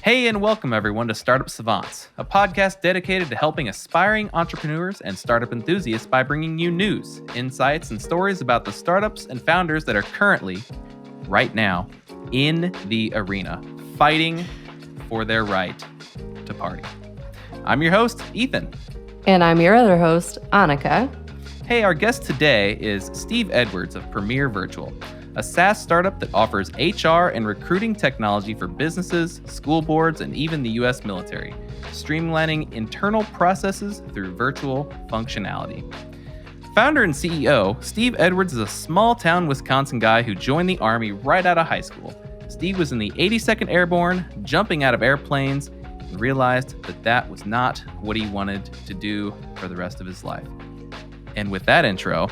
Hey, and welcome everyone to Startup Savants, a podcast dedicated to helping aspiring entrepreneurs and startup enthusiasts by bringing you news, insights, and stories about the startups and founders that are currently, right now, in the arena, fighting for their right to party. I'm your host, Ethan. And I'm your other host, Annaka. Hey, our guest today is Steve Edwards of Premier Virtual, a SaaS startup that offers HR and recruiting technology for businesses, school boards, and even the U.S. military, streamlining internal processes through virtual functionality. Founder and CEO, Steve Edwards is a small-town Wisconsin guy who joined the Army right out of high school. Steve was in the 82nd Airborne, jumping out of airplanes, and realized that that was not what he wanted to do for the rest of his life. And with that intro,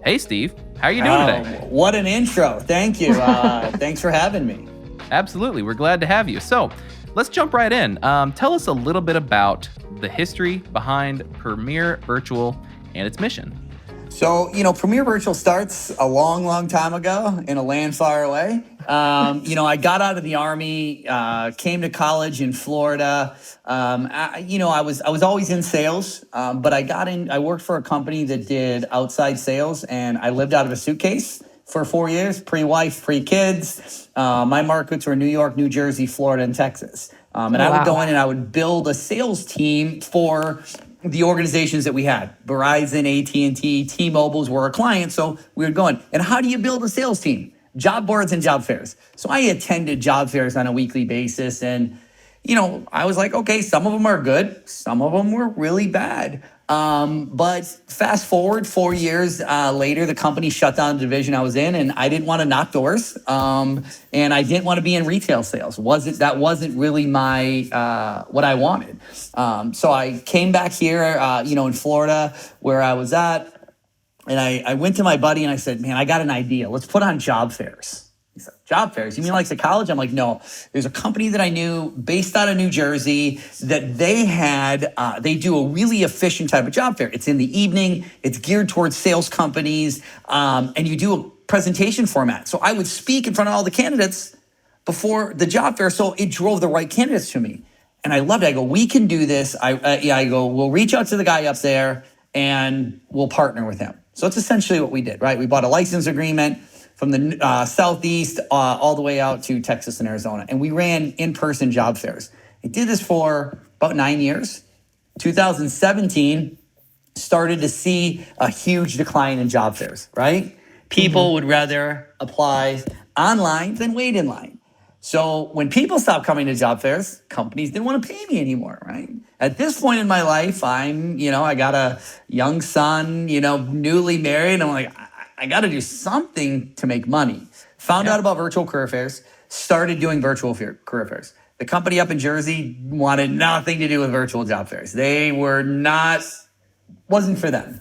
hey, Steve, how are you doing today? What an intro. Thank you. Thanks for having me. Absolutely. We're glad to have you. So let's jump right in. Tell us a little bit about the history behind Premier Virtual and its mission. So, Premier Virtual starts a long, long time ago in a land far away. I got out of the Army, came to college in Florida. I was always in sales, but I worked for a company that did outside sales, and I lived out of a suitcase for 4 years, pre-wife, pre-kids. My markets were New York, New Jersey, Florida, and Texas. I would go in and I would build a sales team for the organizations that we had. Verizon, AT&T, T-Mobile's were our clients, so we would go in. And how do you build a sales team? Job boards and job fairs. So I attended job fairs on a weekly basis, and I was like, okay, some of them are good, some of them were really bad. But fast forward 4 years later, the company shut down the division I was in, and I didn't want to knock doors, and I didn't want to be in retail sales. That wasn't really my what I wanted. So I came back here, in Florida, where I was at, and I went to my buddy and I said, man, I got an idea. Let's put on job fairs. He said, job fairs? You mean like the college? I'm like, no. There's a company that I knew based out of New Jersey that they do a really efficient type of job fair. It's in the evening. It's geared towards sales companies. And you do a presentation format. So I would speak in front of all the candidates before the job fair. So it drove the right candidates to me. And I loved it. I go, we can do this. I go, we'll reach out to the guy up there and we'll partner with him. So it's essentially what we did, right? We bought a license agreement from the Southeast all the way out to Texas and Arizona. And we ran in-person job fairs. I did this for about 9 years. 2017, started to see a huge decline in job fairs, right? People would rather apply online than wait in line. So when people stopped coming to job fairs, companies didn't want to pay me anymore, right? At this point in my life, I got a young son, newly married. I'm like, I got to do something to make money. Found out about virtual career fairs, started doing virtual career fairs. The company up in Jersey wanted nothing to do with virtual job fairs. Wasn't for them.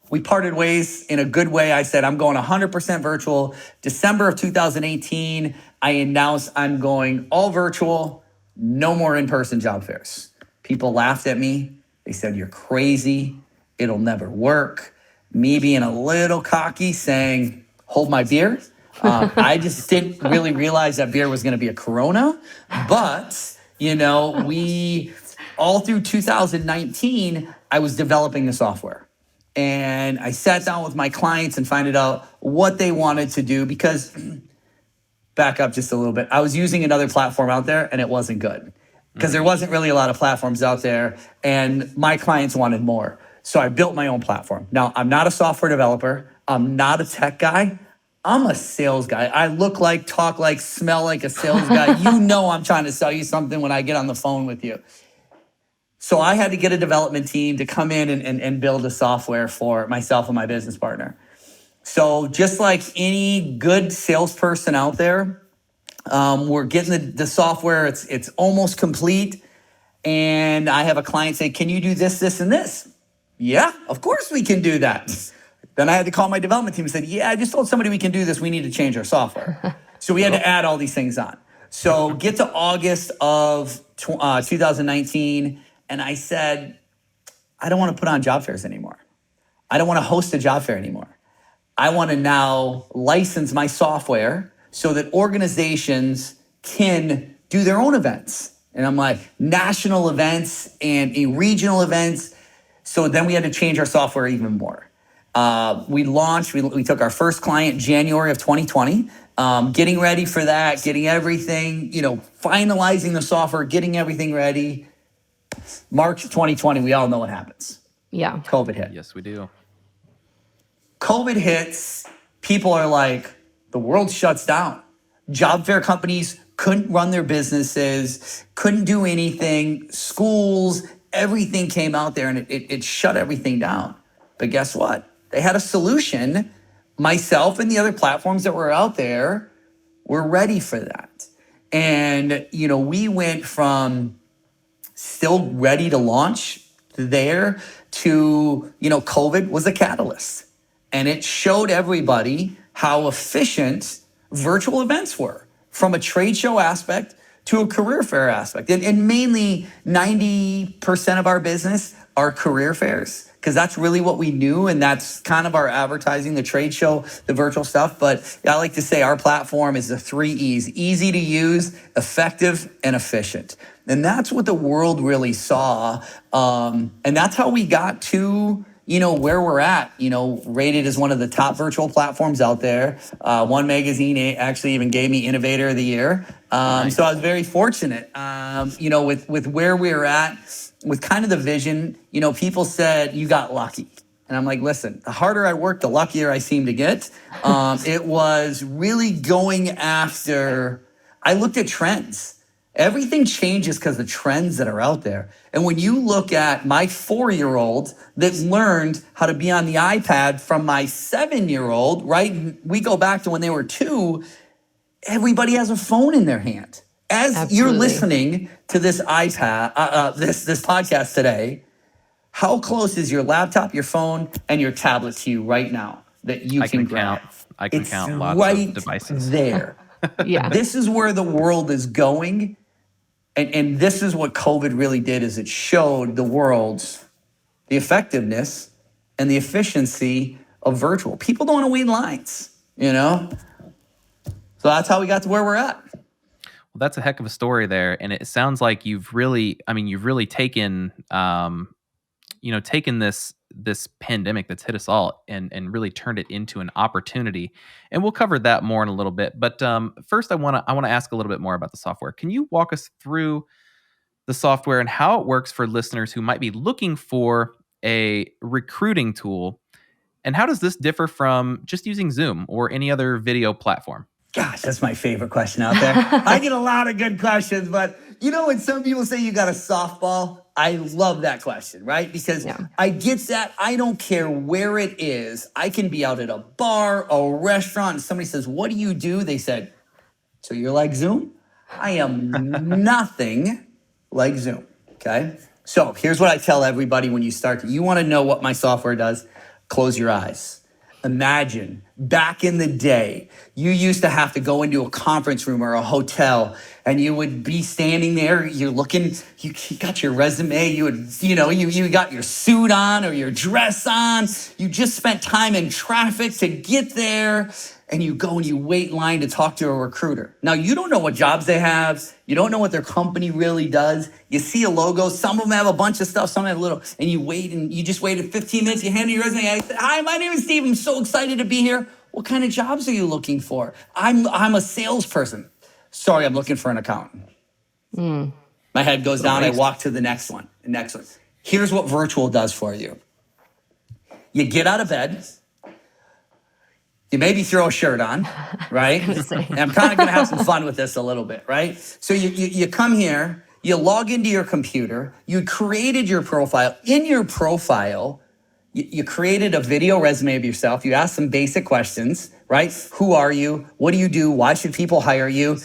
We parted ways in a good way. I said, I'm going 100% virtual. December of 2018, I announced I'm going all virtual, no more in-person job fairs. People laughed at me. They said, you're crazy. It'll never work. Me being a little cocky saying, hold my beer. I just didn't really realize that beer was going to be a Corona. But, we all through 2019, I was developing the software. And I sat down with my clients and found out what they wanted to do because, back up just a little bit, I was using another platform out there and it wasn't good because there wasn't really a lot of platforms out there and my clients wanted more. So I built my own platform. Now, I'm not a software developer. I'm not a tech guy. I'm a sales guy. I look like, talk like, smell like a sales guy. I'm trying to sell you something when I get on the phone with you. So I had to get a development team to come in and build the software for myself and my business partner. So just like any good salesperson out there, we're getting the software. It's almost complete. And I have a client say, can you do this, this, and this? Yeah, of course we can do that. Then I had to call my development team and said, yeah, I just told somebody we can do this. We need to change our software. So we had to add all these things on. So get to August of 2019. And I said, I don't want to put on job fairs anymore. I don't want to host a job fair anymore. I want to now license my software so that organizations can do their own events And I'm like, national events and regional events. So then we had to change our software even more. We took our first client January of 2020, getting ready for that, getting everything, finalizing the software, getting everything ready. March 2020, we all know what happens. Yeah. COVID hit. Yes, we do. COVID hits, people are like, the world shuts down. Job fair companies couldn't run their businesses, couldn't do anything. Schools, everything came out there and it shut everything down. But guess what? They had a solution. Myself and the other platforms that were out there were ready for that. And, we went from still ready to launch there to, COVID was a catalyst. And it showed everybody how efficient virtual events were, from a trade show aspect to a career fair aspect. And mainly 90% of our business are career fairs, because that's really what we knew. And that's kind of our advertising, the trade show, the virtual stuff. But I like to say our platform is the 3 E's: easy to use, effective, and efficient. And that's what the world really saw. And that's how we got to where we're at, rated as one of the top virtual platforms out there. One magazine actually even gave me Innovator of the Year. Nice. So I was very fortunate, with where we're at, with kind of the vision. People said, you got lucky. And I'm like, listen, the harder I work, the luckier I seem to get. It was really going after, I looked at trends. Everything changes because of the trends that are out there. And when you look at my 4-year-old that learned how to be on the iPad from my 7-year-old, right? We go back to when they were 2, everybody has a phone in their hand. As Absolutely. You're listening to this iPad, this podcast today, how close is your laptop, your phone, and your tablet to you right now that you can grab? I can count lots right of devices. There. Yeah. This is where the world is going. And this is what COVID really did, is it showed the world the effectiveness and the efficiency of virtual. People don't want to wait in lines, So that's how we got to where we're at. Well, that's a heck of a story there, and it sounds like you've really taken, taken this pandemic that's hit us all and really turned it into an opportunity. And we'll cover that more in a little bit. But first, I want to ask a little bit more about the software. Can you walk us through the software and how it works for listeners who might be looking for a recruiting tool? And how does this differ from just using Zoom or any other video platform? Gosh, that's my favorite question out there. I get a lot of good questions, but when some people say you got a softball, I love that question, right? Because I get that. I don't care where it is. I can be out at a bar, a restaurant, and somebody says, what do you do? They said, so you're like Zoom? I am nothing like Zoom, okay? So here's what I tell everybody when you want to know what my software does, close your eyes. Imagine back in the day, you used to have to go into a conference room or a hotel, and you would be standing there. You're looking. You got your resume. You got your suit on or your dress on. You just spent time in traffic to get there, and you go and you wait in line to talk to a recruiter. Now, you don't know what jobs they have. You don't know what their company really does. You see a logo. Some of them have a bunch of stuff. Some have a little. And you wait, and you just waited 15 minutes. You hand in your resume. I say, hi, my name is Steve. I'm so excited to be here. What kind of jobs are you looking for? I'm a salesperson. Sorry, I'm looking for an accountant. My head goes down. I walk to the next one. Here's what virtual does for you. You get out of bed. You maybe throw a shirt on, right? And I'm kind of going to have some fun with this a little bit, right? So you come here, you log into your computer, you created your profile. In your profile, you created a video resume of yourself. You asked some basic questions, right? Who are you? What do you do? Why should people hire you?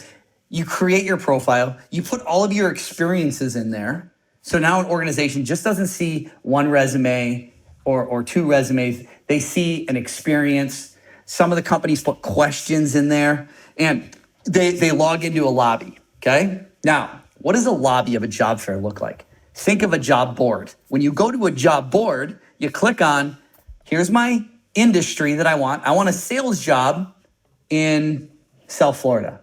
You create your profile. You put all of your experiences in there. So now an organization just doesn't see one resume or 2 resumes. They see an experience. Some of the companies put questions in there, and they log into a lobby, okay? Now, what does a lobby of a job fair look like? Think of a job board. When you go to a job board, you click on, here's my industry that I want. I want a sales job in South Florida.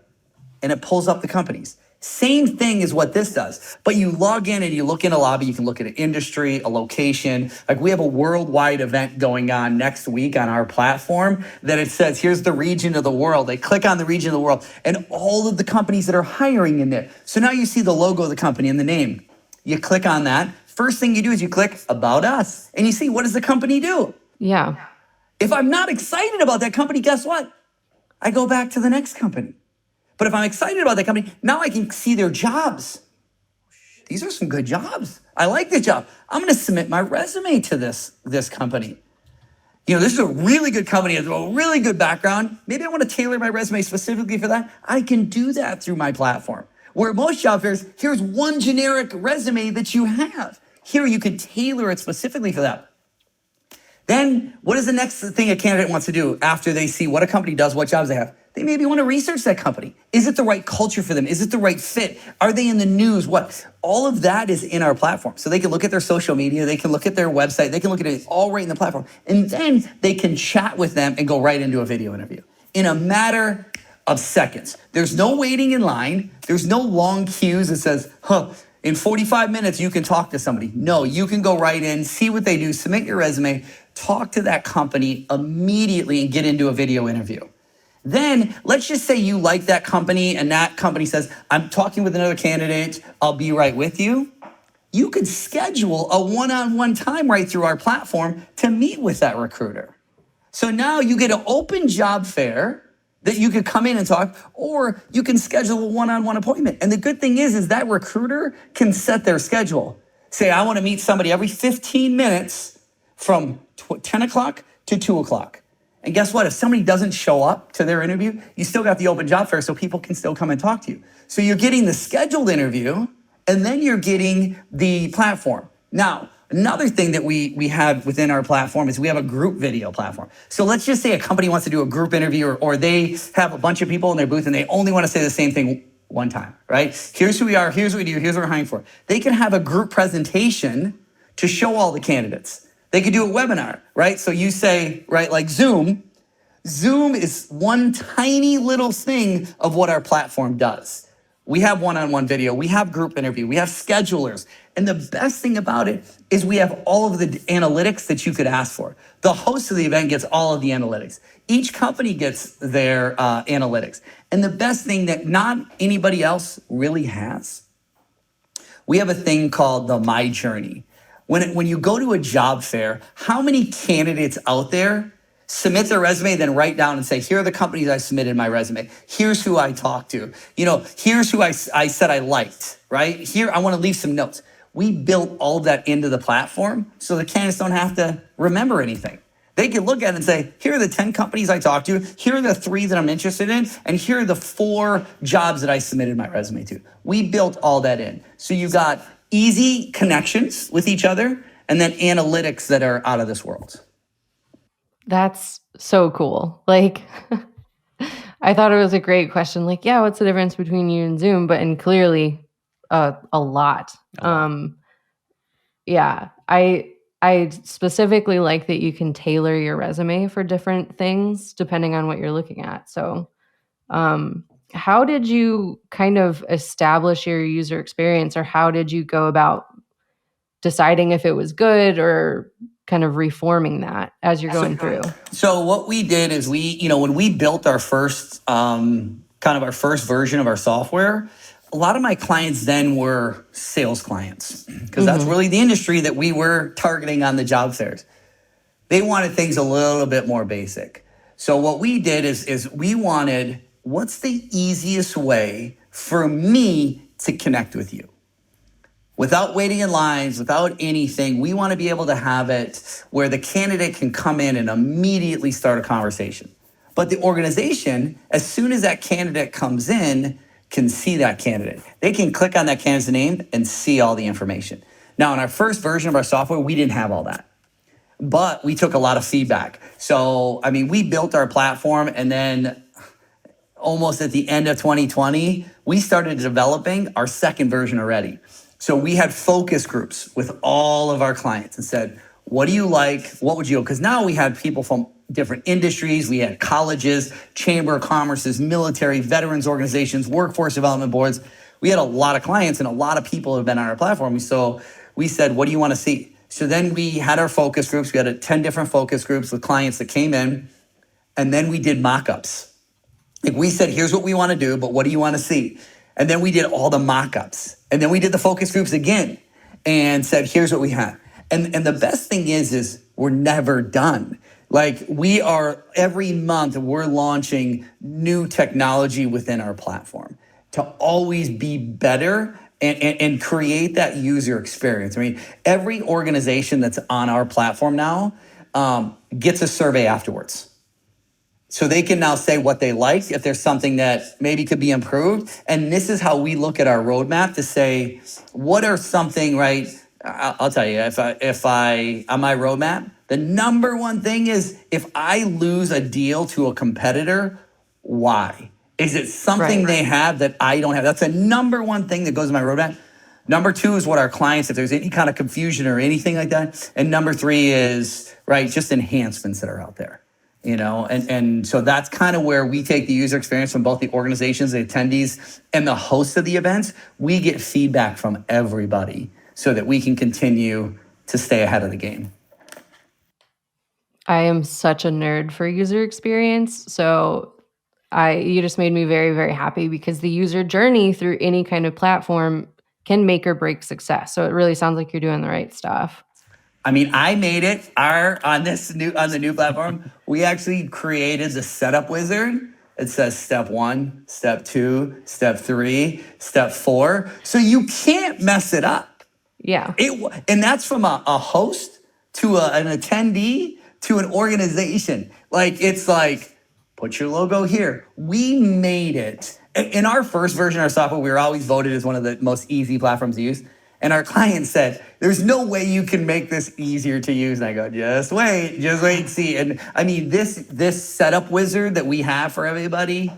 And it pulls up the companies. Same thing is what this does. But you log in and you look in a lobby, you can look at an industry, a location. Like we have a worldwide event going on next week on our platform that it says, here's the region of the world. They click on the region of the world and all of the companies that are hiring in there. So now you see the logo of the company and the name. You click on that. First thing you do is you click About Us and you see, what does the company do? Yeah. If I'm not excited about that company, guess what? I go back to the next company. But if I'm excited about that company, now I can see their jobs. These are some good jobs. I like this job. I'm going to submit my resume to this company. This is a really good company, has a really good background. Maybe I want to tailor my resume specifically for that. I can do that through my platform. Where most job fairs, here's one generic resume that you have. Here you can tailor it specifically for that. Then what is the next thing a candidate wants to do after they see what a company does, what jobs they have? They maybe want to research that company. Is it the right culture for them? Is it the right fit? Are they in the news? What? All of that is in our platform. So they can look at their social media, they can look at their website, they can look at it all right in the platform. And then they can chat with them and go right into a video interview in a matter of seconds. There's no waiting in line. There's no long queues that says, in 45 minutes, you can talk to somebody. No, you can go right in, see what they do, submit your resume, talk to that company immediately and get into a video interview. Then let's just say you like that company and that company says, I'm talking with another candidate, I'll be right with you. You could schedule a one-on-one time right through our platform to meet with that recruiter. So now you get an open job fair that you could come in and talk, or you can schedule a one-on-one appointment. And the good thing is that recruiter can set their schedule. Say, I want to meet somebody every 15 minutes from 10 o'clock to 2 o'clock. And guess what? If somebody doesn't show up to their interview, you still got the open job fair so people can still come and talk to you. So you're getting the scheduled interview and then you're getting the platform. Now, another thing that we have within our platform is we have a group video platform. So let's just say a company wants to do a group interview or they have a bunch of people in their booth and they only want to say the same thing one time, right? Here's who we are, here's what we do, here's what we're hiring for. They can have a group presentation to show all the candidates. They could do a webinar, right? So you say, right, like Zoom. Zoom is one tiny little thing of what our platform does. We have one-on-one video, we have group interview, we have schedulers. And the best thing about it is we have all of the analytics that you could ask for. The host of the event gets all of the analytics. Each company gets their analytics. And the best thing that not anybody else really has, we have a thing called the My Journey. When you go to a job fair, how many candidates out there submit their resume, then write down and say, here are the companies I submitted my resume. Here's who I talked to. Here's who I said I liked, right? Here, I want to leave some notes. We built all of that into the platform so the candidates don't have to remember anything. They can look at it and say, here are the 10 companies I talked to, here are the 3 that I'm interested in, and here are the 4 jobs that I submitted my resume to. We built all that in. So you got easy connections with each other, and then analytics that are out of this world. That's so cool. Like, I thought it was a great question. Like, yeah, what's the difference between you and Zoom? And clearly, a lot. Yeah, I specifically like that you can tailor your resume for different things depending on what you're looking at. So, how did you kind of establish your user experience, or how did you go about deciding if it was good or kind of reforming that as you're going through? So what we did is when we built our first, our first version of our software, a lot of my clients then were sales clients because that's really the industry that we were targeting on the job fairs. They wanted things a little bit more basic. So what we did is we wanted, what's the easiest way for me to connect with you? Without waiting in lines, without anything, we want to be able to have it where the candidate can come in and immediately start a conversation. But the organization, as soon as that candidate comes in, can see that candidate. They can click on that candidate's name and see all the information. Now, in our first version of our software, we didn't have all that. But we took a lot of feedback. So, we built our platform, and then almost at the end of 2020, we started developing our second version already. So we had focus groups with all of our clients and said, what do you like? What would you? Because now we had people from different industries. We had colleges, chamber of commerces, military, veterans organizations, workforce development boards. we had a lot of clients and a lot of people have been on our platform. So we said, what do you want to see? So then we had our focus groups. We had 10 different focus groups with clients that came in, and then we did mock-ups. Like we said, here's what we want to do, but what do you want to see? And then we did all the mock-ups. And then we did the focus groups again and said, here's what we have. And the best thing is we're never done. Like we are, every month we're launching new technology within our platform to always be better and create that user experience. I mean, every organization that's on our platform now gets a survey afterwards. So they can now say what they like, if there's something that maybe could be improved. And this is how we look at our roadmap to say, what are something, right? I'll tell you, if I on my roadmap, the number one thing is if I lose a deal to a competitor, why? Is it something they have that I don't have? That's the number one thing that goes in my roadmap. Number two is what our clients, if there's any kind of confusion or anything like that. And number three is, right, just enhancements that are out there. And so that's kind of where we take the user experience from both the organizations, the attendees, and the hosts of the events. We get feedback from everybody so that we can continue to stay ahead of the game. I am such a nerd for user experience. So you just made me very, very happy because the user journey through any kind of platform can make or break success. So it really sounds like you're doing the right stuff. I mean, I made it on the new platform. We actually created the setup wizard. It says step 1, step 2, step 3, step 4. So you can't mess it up. Yeah. And that's from a host to an attendee to an organization. Like, it's like, put your logo here. We made it. In our first version of our software, we were always voted as one of the most easy platforms to use. And our client said, there's no way you can make this easier to use. And I go, just wait and see. And I mean, this setup wizard that we have for everybody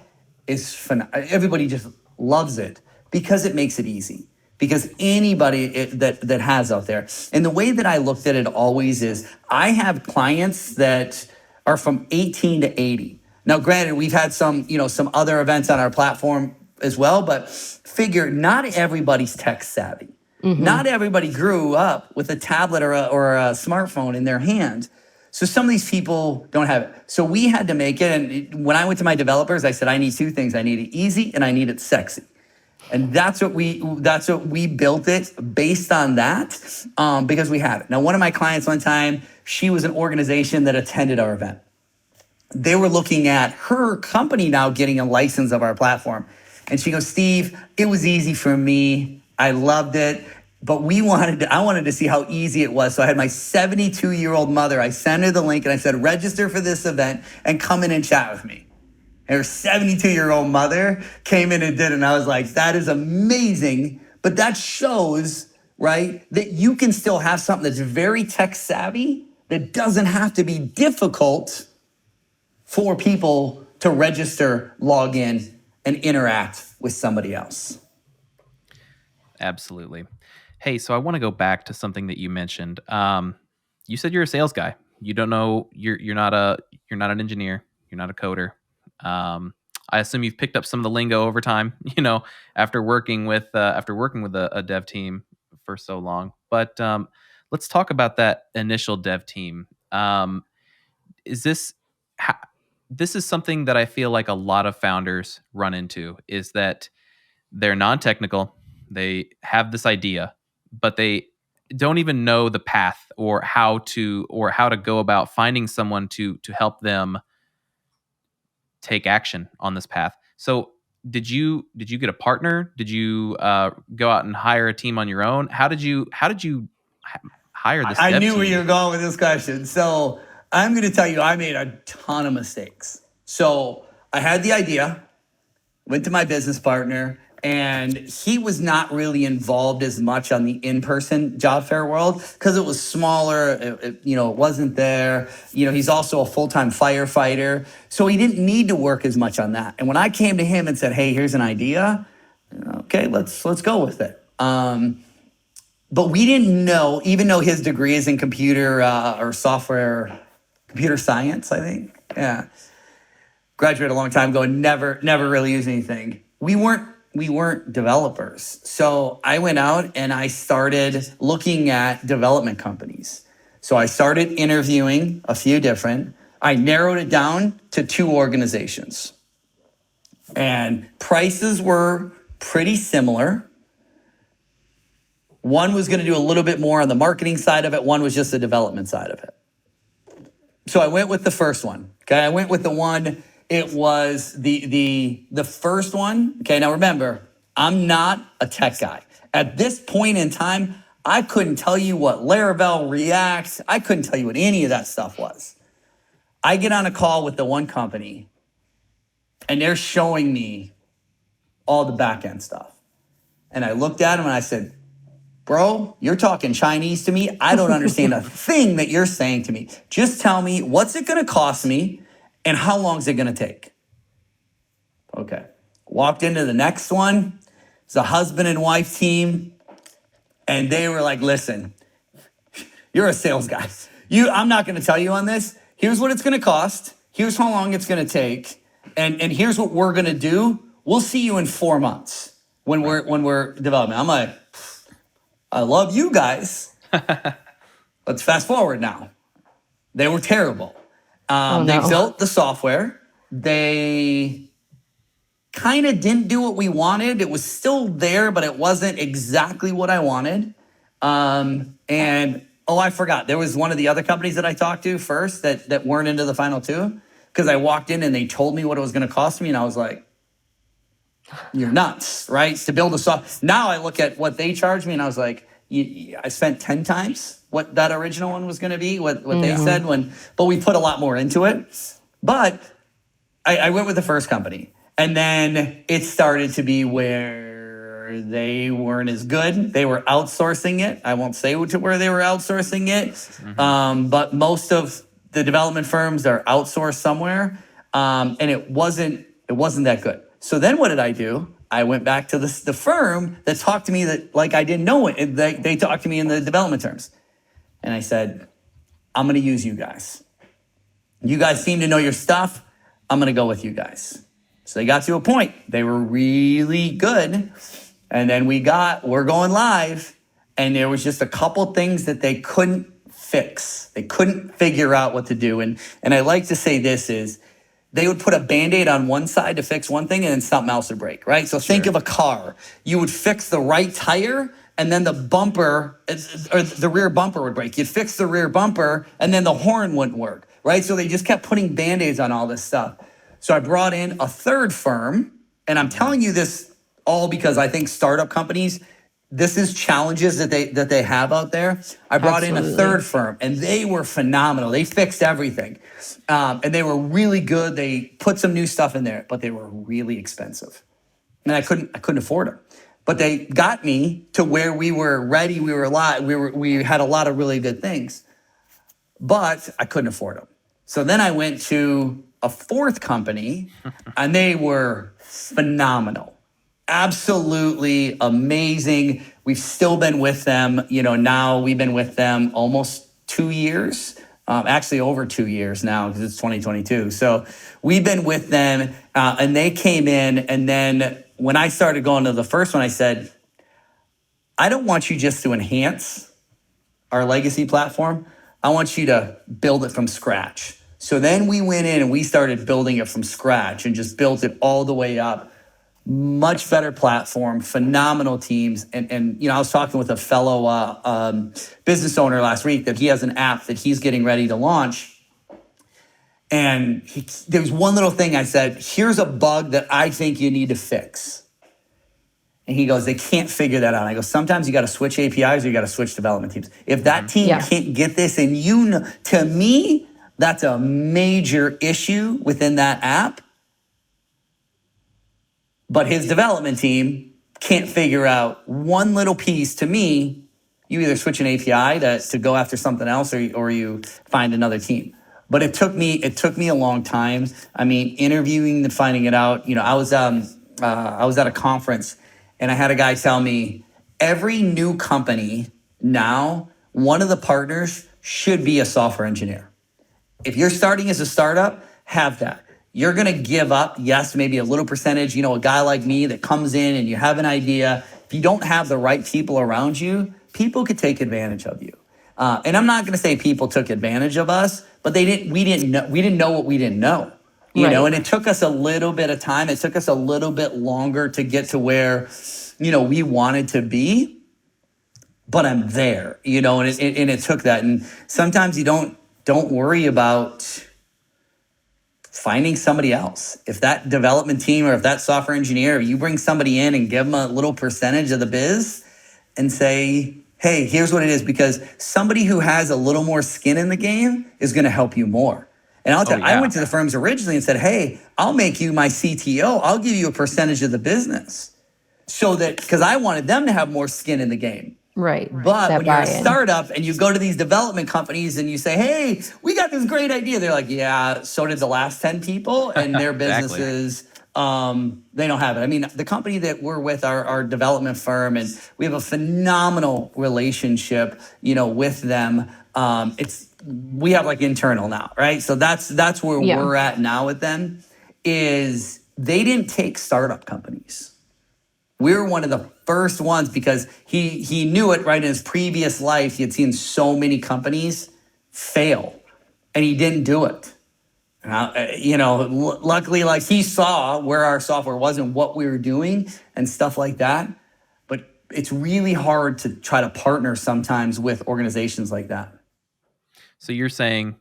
is phenomenal. Everybody just loves it because it makes it easy. Because anybody that has out there. And the way that I looked at it always is, I have clients that are from 18 to 80. Now, granted, we've had some other events on our platform as well, but figure not everybody's tech savvy. Mm-hmm. Not everybody grew up with a tablet or a smartphone in their hand. So some of these people don't have it. So we had to make it. And when I went to my developers, I said, I need two things. I need it easy and I need it sexy. And that's what we built it based on that, because we had it. Now, one of my clients one time, she was an organization that attended our event. They were looking at her company now getting a license of our platform. And she goes, Steve, it was easy for me. I loved it. But I wanted to see how easy it was. So I had my 72-year-old mother, I sent her the link and I said, register for this event and come in and chat with me. And her 72-year-old mother came in and did it. And I was like, that is amazing. But that shows, right, that you can still have something that's very tech savvy that doesn't have to be difficult for people to register, log in, and interact with somebody else. Absolutely. Hey, so I want to go back to something that you mentioned. You said you're a sales guy. You don't know, you're not an engineer. You're not a coder. I assume you've picked up some of the lingo over time, after working with a dev team for so long. But let's talk about that initial dev team. This is something that I feel like a lot of founders run into, is that they're non-technical. They have this idea, but they don't even know the path or how to go about finding someone to help them take action on this path. So did you get a partner? Did you go out and hire a team on your own? How did you hire this? I knew team? where you were going with this question. So I'm going to tell you, I made a ton of mistakes. So I had the idea, went to my business partner, and he was not really involved as much on the in-person job fair world because it was smaller. It wasn't there. He's also a full-time firefighter, so he didn't need to work as much on that. And when I came to him and said, "Hey, here's an idea," okay, let's go with it. But we didn't know, even though his degree is in computer science, I think. Yeah, graduated a long time ago and never really used anything. We weren't weren't developers. So I went out and I started looking at development companies. So I started interviewing a few different. I narrowed it down to 2 organizations. And prices were pretty similar. One was going to do a little bit more on the marketing side of it. One was just the development side of it. So I went with the first one. Okay, I went with the one. It was the first one. Okay, now remember, I'm not a tech guy. At this point in time, I couldn't tell you what Laravel, React. I couldn't tell you what any of that stuff was. I get on a call with the one company, and they're showing me all the back end stuff. And I looked at them and I said, bro, you're talking Chinese to me. I don't understand a thing that you're saying to me. Just tell me, what's it going to cost me and how long is it going to take? Okay. Walked into the next one. It's a husband and wife team. And they were like, listen, you're a sales guy. I'm not going to tell you on this. Here's what it's going to cost. Here's how long it's going to take. And here's what we're going to do. We'll see you in 4 months when we're developing. I'm like, I love you guys. Let's fast forward now. They were terrible. They built the software. They kind of didn't do what we wanted. It was still there, but it wasn't exactly what I wanted. I forgot. There was one of the other companies that I talked to first that weren't into the final 2, because I walked in and they told me what it was going to cost me, and I was like, you're nuts, right? To build a software. Now I look at what they charged me and I was like, I spent 10 times what that original one was going to be, what they said, but we put a lot more into it. But I went with the first company, and then it started to be where they weren't as good. They were outsourcing it. I won't say to where they were outsourcing it, but most of the development firms are outsourced somewhere, and it wasn't that good. So then what did I do? I went back to the firm that talked to me that like I didn't know it. They talked to me in the development terms. And I said, I'm going to use you guys. You guys seem to know your stuff. I'm going to go with you guys. So they got to a point. They were really good. And then we're going live. And there was just a couple things that they couldn't fix. They couldn't figure out what to do. And I like to say this is, they would put a Band-Aid on one side to fix one thing and then something else would break, right? So think of a car. You would fix the right tire and then the bumper, or the rear bumper would break. You'd fix the rear bumper and then the horn wouldn't work, right? So they just kept putting Band-Aids on all this stuff. So I brought in a third firm, and I'm telling you this all because I think startup companies, this is challenges that they have out there. I brought in a third firm, and they were phenomenal. They fixed everything, and they were really good. They put some new stuff in there, but they were really expensive, and I couldn't afford them. But they got me to where we were ready. We had a lot of really good things, but I couldn't afford them. So then I went to a fourth company, and they were phenomenal. Absolutely amazing. We've still been with them. Now we've been with them almost 2 years, actually over 2 years now because it's 2022. So we've been with them, and they came in. And then when I started going to the first one, I said, I don't want you just to enhance our legacy platform. I want you to build it from scratch. So then we went in and we started building it from scratch and just built it all the way up. Much better platform, phenomenal teams. And I was talking with a fellow business owner last week that he has an app that he's getting ready to launch. And there was one little thing I said, here's a bug that I think you need to fix. And he goes, they can't figure that out. I go, sometimes you got to switch APIs or you got to switch development teams. If that team can't get this, and to me, that's a major issue within that app. But his development team can't figure out one little piece. To me, you either switch an API to go after something else, or you find another team. But it took me a long time. I mean, interviewing and finding it out. I was at a conference, and I had a guy tell me every new company now, one of the partners should be a software engineer. If you're starting as a startup, have that. you're going to give up, yes, maybe a little percentage, a guy like me that comes in and you have an idea. If you don't have the right people around you, people could take advantage of you. And I'm not going to say people took advantage of us, but we didn't know what we didn't know. And it took us a little bit of time. It took us a little bit longer to get to where, we wanted to be. But I'm there, and it took that. And sometimes you don't worry about finding somebody else. If that development team or if that software engineer, you bring somebody in and give them a little percentage of the biz and say, hey, here's what it is, because somebody who has a little more skin in the game is going to help you more. And I'll tell you, I went to the firms originally and said, hey, I'll make you my CTO. I'll give you a percentage of the business. So that, because I wanted them to have more skin in the game. Right. But when you're a startup and you go to these development companies and you say, hey, we got this great idea. They're like, yeah, so did the last 10 people. And their businesses, they don't have it. I mean, the company that we're with, our development firm, and we have a phenomenal relationship, with them. We have like internal now, right? So that's where we're at now with them, is they didn't take startup companies. We were one of the first ones because he knew it, right? In his previous life, he had seen so many companies fail, and he didn't do it. Luckily, like, he saw where our software was and what we were doing and stuff like that. But it's really hard to try to partner sometimes with organizations like that. So you're saying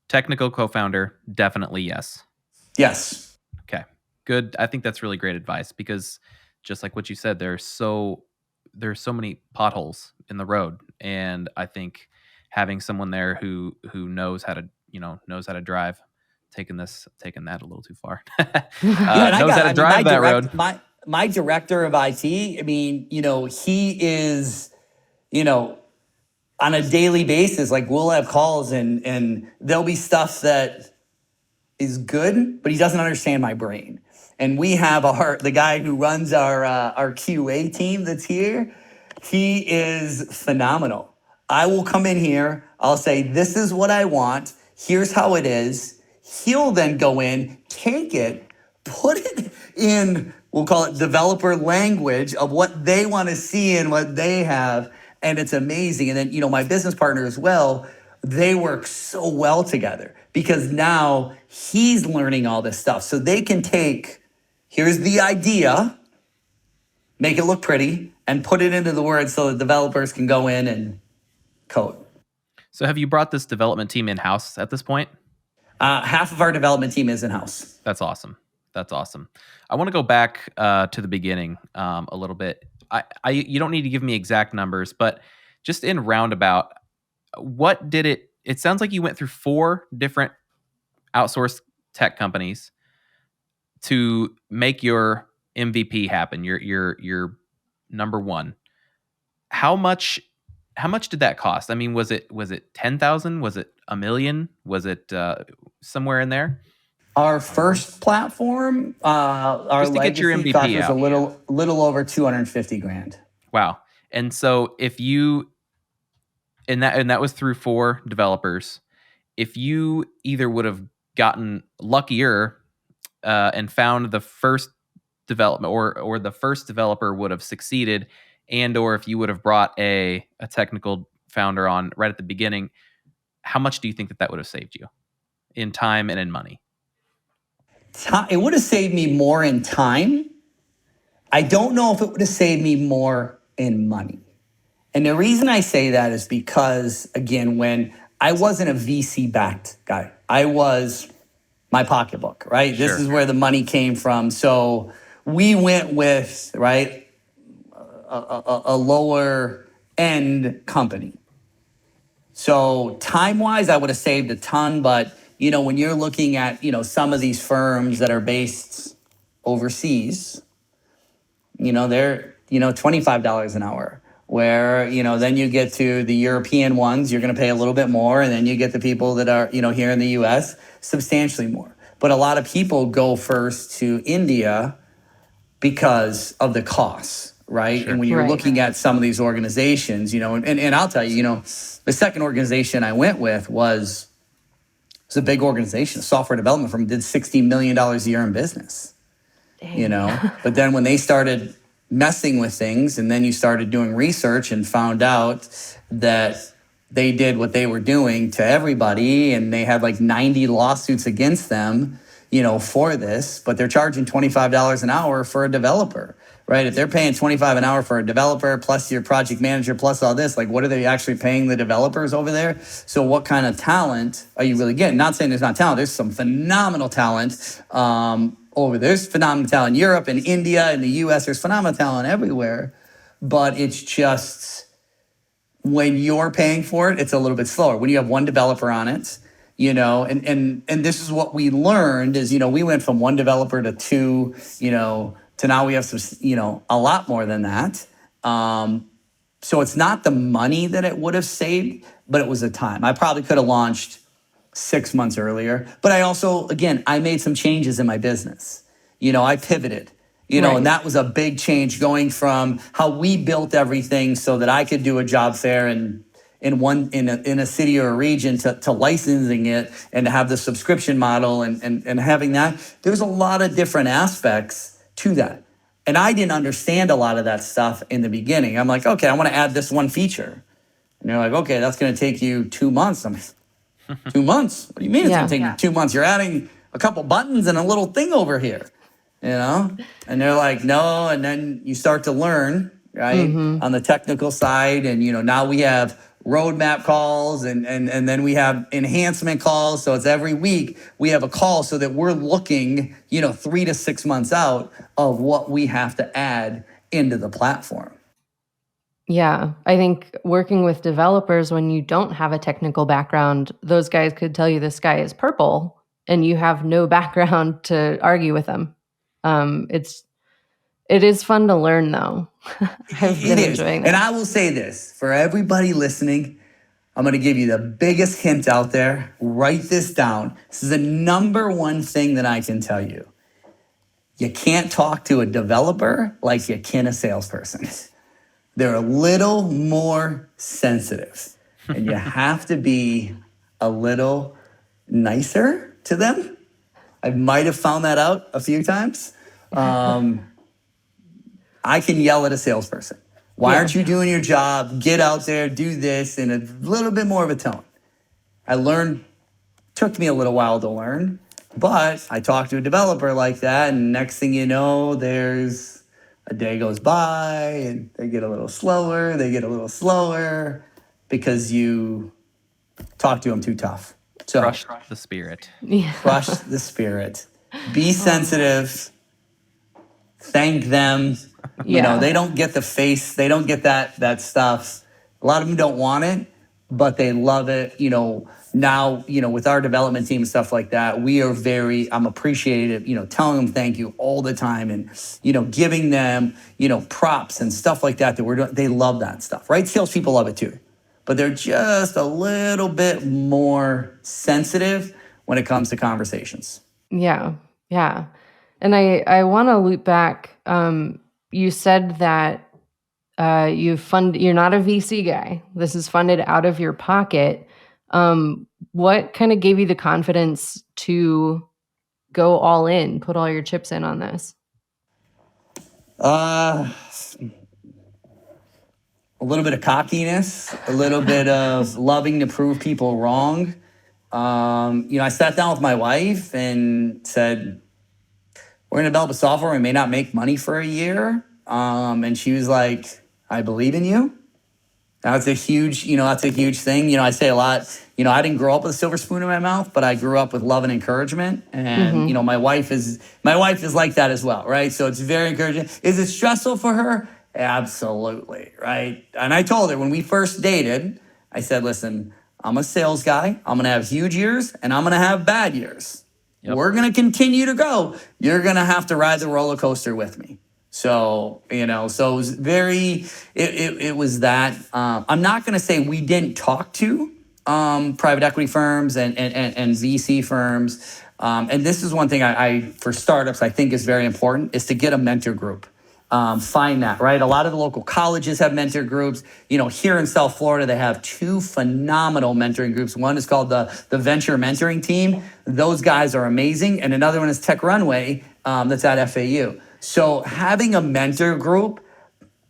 technical co-founder, definitely yes. Yes. Okay, good. I think that's really great advice, because just like what you said, there's so many potholes in the road, and I think having someone there who knows how to drive, taking that a little too far, knows how to drive that road. My director of IT, he is, on a daily basis, like, we'll have calls and there'll be stuff that is good, but he doesn't understand my brain. And we have the guy who runs our QA team that's here. He is phenomenal. I will come in here. I'll say, this is what I want. Here's how it is. He'll then go in, take it, put it in, we'll call it developer language of what they want to see and what they have. And it's amazing. And then, my business partner as well, they work so well together because now he's learning all this stuff. So they can take, here's the idea, make it look pretty, and put it into the words so the developers can go in and code. So have you brought this development team in-house at this point? Half of our development team is in-house. That's awesome. I want to go back to the beginning a little bit. You don't need to give me exact numbers, but just in roundabout, what did it sounds like you went through 4 different outsourced tech companies to make your MVP happen, your number one. How much did that cost? I mean, was it 10,000? Was it $1 million? Was it somewhere in there? Our first platform, our just to get your MVP was out. a little over $250,000. Wow. And so if you and that was through 4 developers, if you either would have gotten luckier and found the first development, or the first developer would have succeeded, and or if you would have brought a technical founder on right at the beginning, how much do you think that would have saved you in time and in money? It would have saved me more in time. I don't know if it would have saved me more in money. And the reason I say that is because, again, when I wasn't a VC-backed guy, I was my pocketbook, right? Sure. This is where the money came from. So we went with, right, a lower end company. So time-wise, I would have saved a ton, but when you're looking at, some of these firms that are based overseas, they're, $25 an hour. Where, then you get to the European ones, you're going to pay a little bit more. And then you get the people that are, here in the US, substantially more. But a lot of people go first to India because of the costs, right? Sure. And when you're looking at some of these organizations, and I'll tell you, the second organization I went with was was a big organization. A software development firm did $60 million a year in business, you know? But then when they started messing with things, and then you started doing research and found out that they did what they were doing to everybody, and they had like 90 lawsuits against them, you know, for this, but they're charging $25 an hour for a developer, right? If they're paying $25 an hour for a developer, plus your project manager, plus all this, like what are they actually paying the developers over there? So what kind of talent are you really getting? Not saying there's not talent, there's some phenomenal talent over there. There's phenomenal talent in Europe and India and the US, there's phenomenal talent everywhere, but it's just, when you're paying for it, it's a little bit slower. When you have one developer on it, you know, and this is what we learned is, you know, we went from one developer to two, you know, to now we have some, you know, a lot more than that. So it's not the money that it would have saved, but it was the time. I probably could have launched 6 months earlier, but I also, again, I made some changes in my business. You know, I pivoted. You know, and that was a big change, going from how we built everything so that I could do a job fair in a city or a region to licensing it and to have the subscription model and having that. There's a lot of different aspects to that. And I didn't understand a lot of that stuff in the beginning. I'm like, okay, I want to add this one feature. And they're like, okay, that's going to take you 2 months. I'm like, 2 months? What do you mean it's going to take you 2 months? You're adding a couple buttons and a little thing over here. You know, and they're like, no, and then you start to learn, right, on the technical side, and you know, now we have roadmap calls, and then we have enhancement calls. So it's every week we have a call, so that we're looking, you know, 3 to 6 months out of what we have to add into the platform. Yeah, I think working with developers when you don't have a technical background, those guys could tell you the sky is purple, and you have no background to argue with them. It is fun to learn, though. I've been enjoying that. And I will say this for everybody listening. I'm going to give you the biggest hint out there. Write this down. This is the number one thing that I can tell you. You can't talk to a developer like you can a salesperson. They're a little more sensitive, and you have to be a little nicer to them. I might have found that out a few times. I can yell at a salesperson. Why aren't you doing your job? Get out there, do this, in a little bit more of a tone. I learned, took me a little while to learn, but I talked to a developer like that, and next thing you know, there's a day goes by, and they get a little slower, because you talk to them too tough. So Crush the spirit. Crush the spirit. Be sensitive. Thank them. You know, they don't get the face. They don't get that stuff. A lot of them don't want it, but they love it. You know, now, you know, with our development team and stuff like that, I'm appreciative, you know, telling them thank you all the time, and, you know, giving them, you know, props and stuff like that we're doing. They love that stuff, right? Salespeople love it too. But they're just a little bit more sensitive when it comes to conversations. Yeah. And I want to loop back. You said that you're not a VC guy. This is funded out of your pocket. What kind of gave you the confidence to go all in, put all your chips in on this? A little bit of cockiness, a little bit of loving to prove people wrong. You know, I sat down with my wife and said, we're going to develop a software. We may not make money for a year. And she was like, I believe in you. That's a huge thing. You know, I say a lot, you know, I didn't grow up with a silver spoon in my mouth, but I grew up with love and encouragement. And, you know, my wife is like that as well, right? So it's very encouraging. Is it stressful for her? Absolutely, right? And I told her when we first dated, I said, listen, I'm a sales guy. I'm going to have huge years and I'm going to have bad years. Yep. We're going to continue to go. You're going to have to ride the roller coaster with me. So, you know, so it was it was that. I'm not going to say we didn't talk to private equity firms and VC firms. And this is one thing I for startups, I think is very important, is to get a mentor group. find that, right? A lot of the local colleges have mentor groups. Here in South Florida, they have 2 phenomenal mentoring groups. One is called the Venture Mentoring Team. Those guys are amazing. And another one is Tech Runway, that's at FAU. So having a mentor group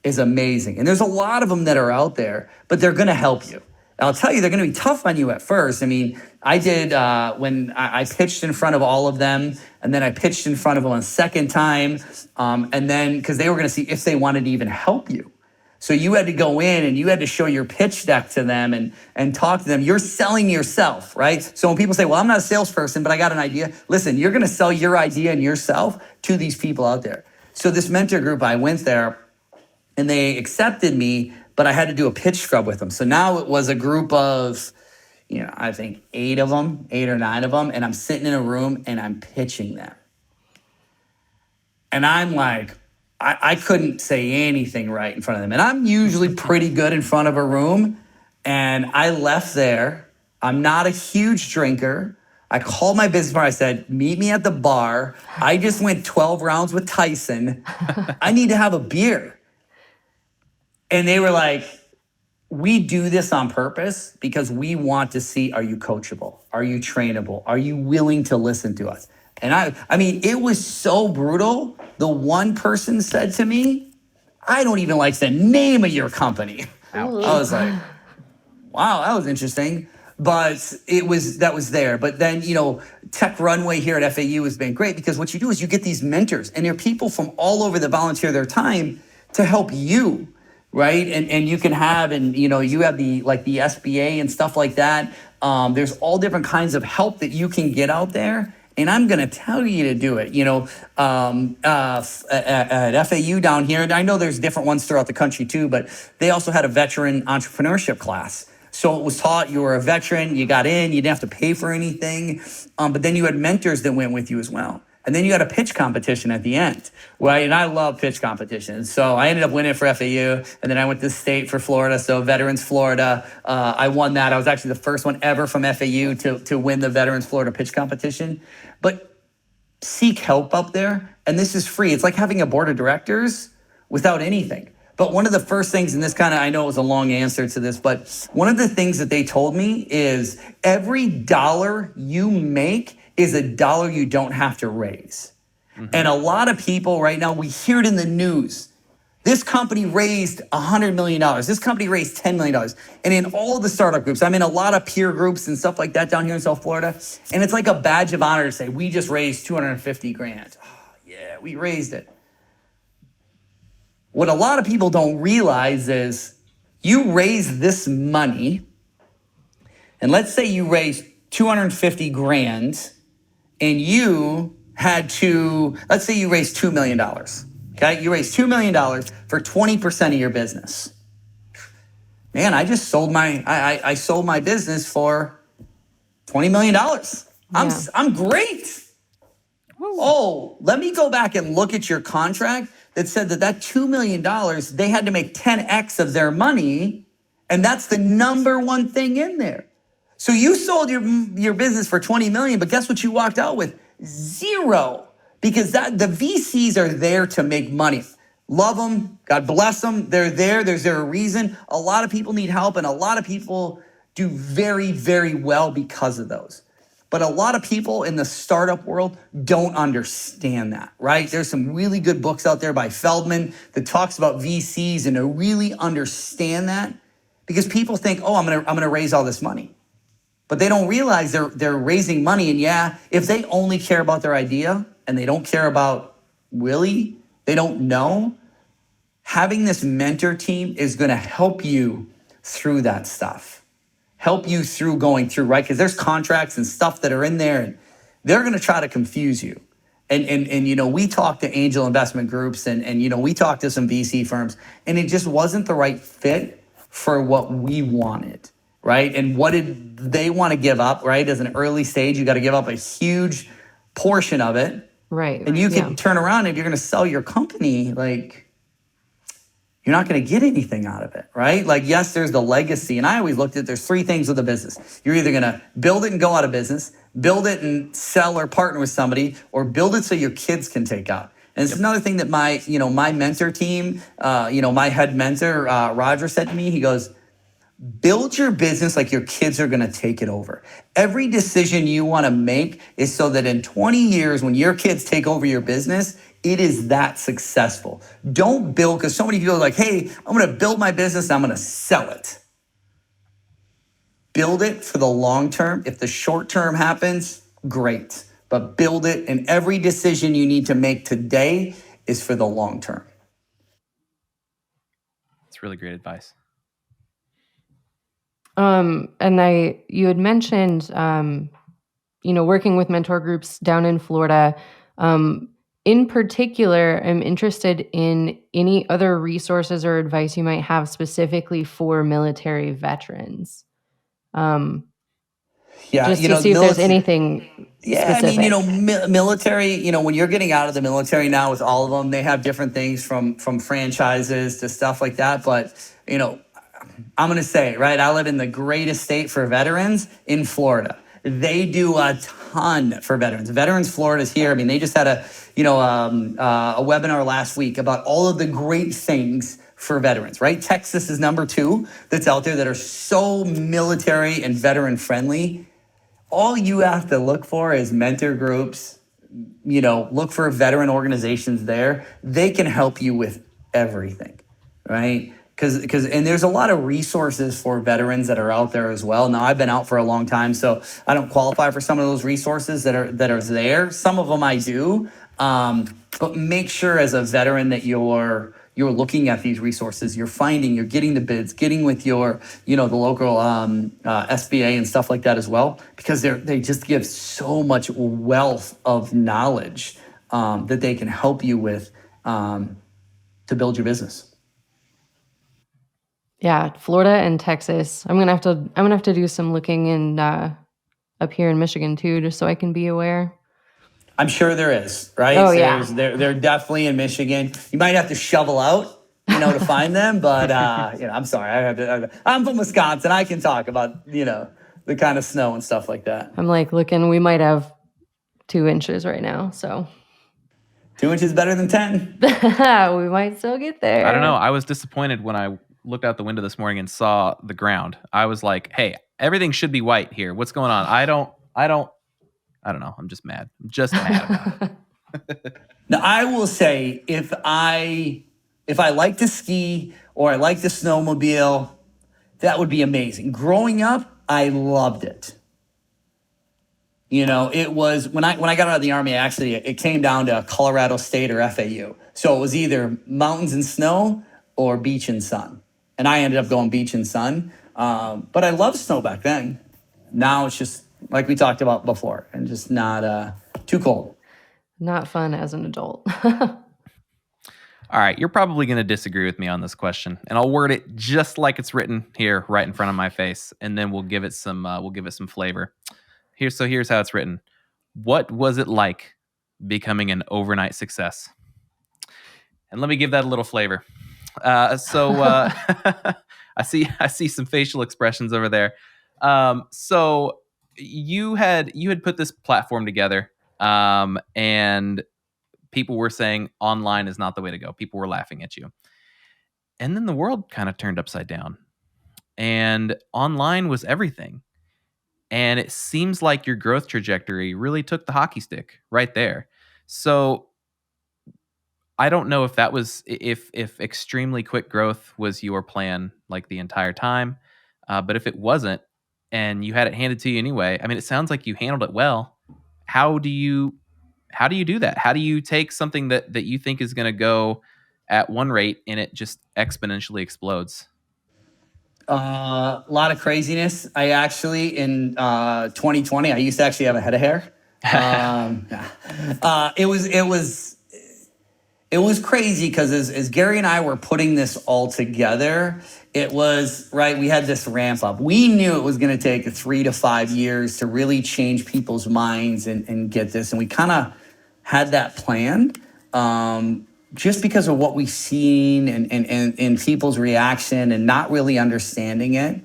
is amazing. And there's a lot of them that are out there, but they're going to help you. I'll tell you, they're going to be tough on you at first. I mean, I did when I pitched in front of all of them, and then I pitched in front of them a second time, and then because they were going to see if they wanted to even help you. So you had to go in and you had to show your pitch deck to them and talk to them. You're selling yourself, right? So when people say, well, I'm not a salesperson, but I got an idea. Listen, you're going to sell your idea and yourself to these people out there. So this mentor group, I went there and they accepted me, but I had to do a pitch scrub with them. So now it was a group of, I think 8 or 9 of them. And I'm sitting in a room and I'm pitching them. And I'm like, I couldn't say anything right in front of them. And I'm usually pretty good in front of a room. And I left there. I'm not a huge drinker. I called my business partner. I said, meet me at the bar. I just went 12 rounds with Tyson. I need to have a beer. And they were like, we do this on purpose because we want to see, are you coachable? Are you trainable? Are you willing to listen to us? And I mean, it was so brutal. The one person said to me, I don't even like the name of your company. I was like, wow, that was interesting. But that was there. But then, Tech Runway here at FAU has been great because what you do is you get these mentors and they're people from all over that volunteer their time to help you. Right. And you can have, and you have the SBA and stuff like that. There's all different kinds of help that you can get out there. And I'm going to tell you to do it, at FAU down here. And I know there's different ones throughout the country too, but they also had a veteran entrepreneurship class. So it was taught, you were a veteran, you got in, you didn't have to pay for anything. But then you had mentors that went with you as well. And then you had a pitch competition at the end, right? And I love pitch competitions. So I ended up winning for FAU, and then I went to state for Florida, so Veterans Florida. I won that. I was actually the first one ever from FAU to win the Veterans Florida pitch competition. But seek help up there, and this is free. It's like having a board of directors without anything. But one of the first things, and this I know it was a long answer to this, but one of the things that they told me is every dollar you make is a dollar you don't have to raise. Mm-hmm. And a lot of people right now, we hear it in the news. This company raised $100 million. This company raised $10 million. And in all of the startup groups, I'm in a lot of peer groups and stuff like that down here in South Florida. And it's like a badge of honor to say, we just raised 250 grand. Oh, yeah, we raised it. What a lot of people don't realize is you raise this money, and let's say you raised 250 grand, and you had to, let's say you raised $2 million, okay? You raised $2 million for 20% of your business. Man, I just sold I sold my business for $20 million. I'm great. Woo. Oh, let me go back and look at your contract that said that $2 million, they had to make 10x of their money, and that's the number one thing in there. So you sold your business for 20 million, but guess what you walked out with? 0. Because the VCs are there to make money. Love them. God bless them. They're there. There's a reason. A lot of people need help, and a lot of people do very, very well because of those. But a lot of people in the startup world don't understand that, right? There's some really good books out there by Feldman that talks about VCs and to really understand that, because people think, oh, I'm gonna raise all this money. But they don't realize they're raising money. And yeah, if they only care about their idea and they don't care about Willie, they don't know, having this mentor team is going to help you through that stuff. Help you through going through, right? Because there's contracts and stuff that are in there, and they're going to try to confuse you. And we talked to angel investment groups and we talked to some VC firms, and it just wasn't the right fit for what we wanted. Right? And what did they want to give up, right? As an early stage, you got to give up a huge portion of it. Right. And you can turn around, if you're going to sell your company, like, you're not going to get anything out of it, right? Like, yes, there's the legacy. And I always looked at, there's 3 things with a business. You're either going to build it and go out of business, build it and sell or partner with somebody, or build it so your kids can take out. And it's another thing that my mentor team, my head mentor, Roger, said to me. He goes, build your business like your kids are going to take it over. Every decision you want to make is so that in 20 years, when your kids take over your business, it is that successful. Don't build, because so many people are like, hey, I'm going to build my business and I'm going to sell it. Build it for the long term. If the short term happens, great. But build it, and every decision you need to make today is for the long term. It's really great advice. And you had mentioned, working with mentor groups down in Florida. In particular, I'm interested in any other resources or advice you might have specifically for military veterans. Just to see if there's anything specific. Military, when you're getting out of the military now with all of them, they have different things from franchises to stuff like that. But, I'm going to say, right, I live in the greatest state for veterans in Florida. They do a ton for veterans. Veterans Florida is here. I mean, they just had a webinar last week about all of the great things for veterans, right? Texas is number 2 that's out there that are so military and veteran friendly. All you have to look for is mentor groups, look for veteran organizations there. They can help you with everything, right? And there's a lot of resources for veterans that are out there as well. Now, I've been out for a long time, so I don't qualify for some of those resources that are there. Some of them I do, but make sure as a veteran that you're looking at these resources, you're getting the bids, getting with the local SBA and stuff like that as well, because they just give so much wealth of knowledge that they can help you with to build your business. Yeah, Florida and Texas. I'm gonna have to do some looking in up here in Michigan too, just so I can be aware. I'm sure there is, right? Oh, yeah. They're definitely in Michigan. You might have to shovel out, to find them, but I'm sorry. I'm from Wisconsin. I can talk about the kind of snow and stuff like that. I'm like looking. We might have 2 inches right now, so 2 inches better than 10. we might still get there. I don't know. I was disappointed when I looked out the window this morning and saw the ground. I was like, hey, everything should be white here. What's going on? I don't know. I'm just mad. I'm just mad about it. Now, I will say, if I like to ski or I like the snowmobile, that would be amazing. Growing up, I loved it. It was when I got out of the Army, it came down to Colorado State or FAU. So it was either mountains and snow or beach and sun. And I ended up going beach and sun. But I loved snow back then. Now it's just like we talked about before, and just not too cold. Not fun as an adult. All right, you're probably going to disagree with me on this question, and I'll word it just like it's written here, right in front of my face, and then we'll give it some flavor. Here's how it's written. What was it like becoming an overnight success? And let me give that a little flavor. I see some facial expressions over there. So you had put this platform together, and people were saying online is not the way to go. People were laughing at you. And then the world kind of turned upside down, and online was everything. And it seems like your growth trajectory really took the hockey stick right there. So I don't know if that was if extremely quick growth was your plan like the entire time, but if it wasn't and you had it handed to you anyway, I mean, it sounds like you handled it well. How do you do that? How do you take something that you think is going to go at one rate and it just exponentially explodes? A lot of craziness. I actually, in 2020, I used to actually have a head of hair. It was crazy because as Gary and I were putting this all together, it was, right, we had this ramp up. We knew it was going to take 3 to 5 years to really change people's minds and get this. And we kind of had that plan just because of what we've seen and people's reaction and not really understanding it.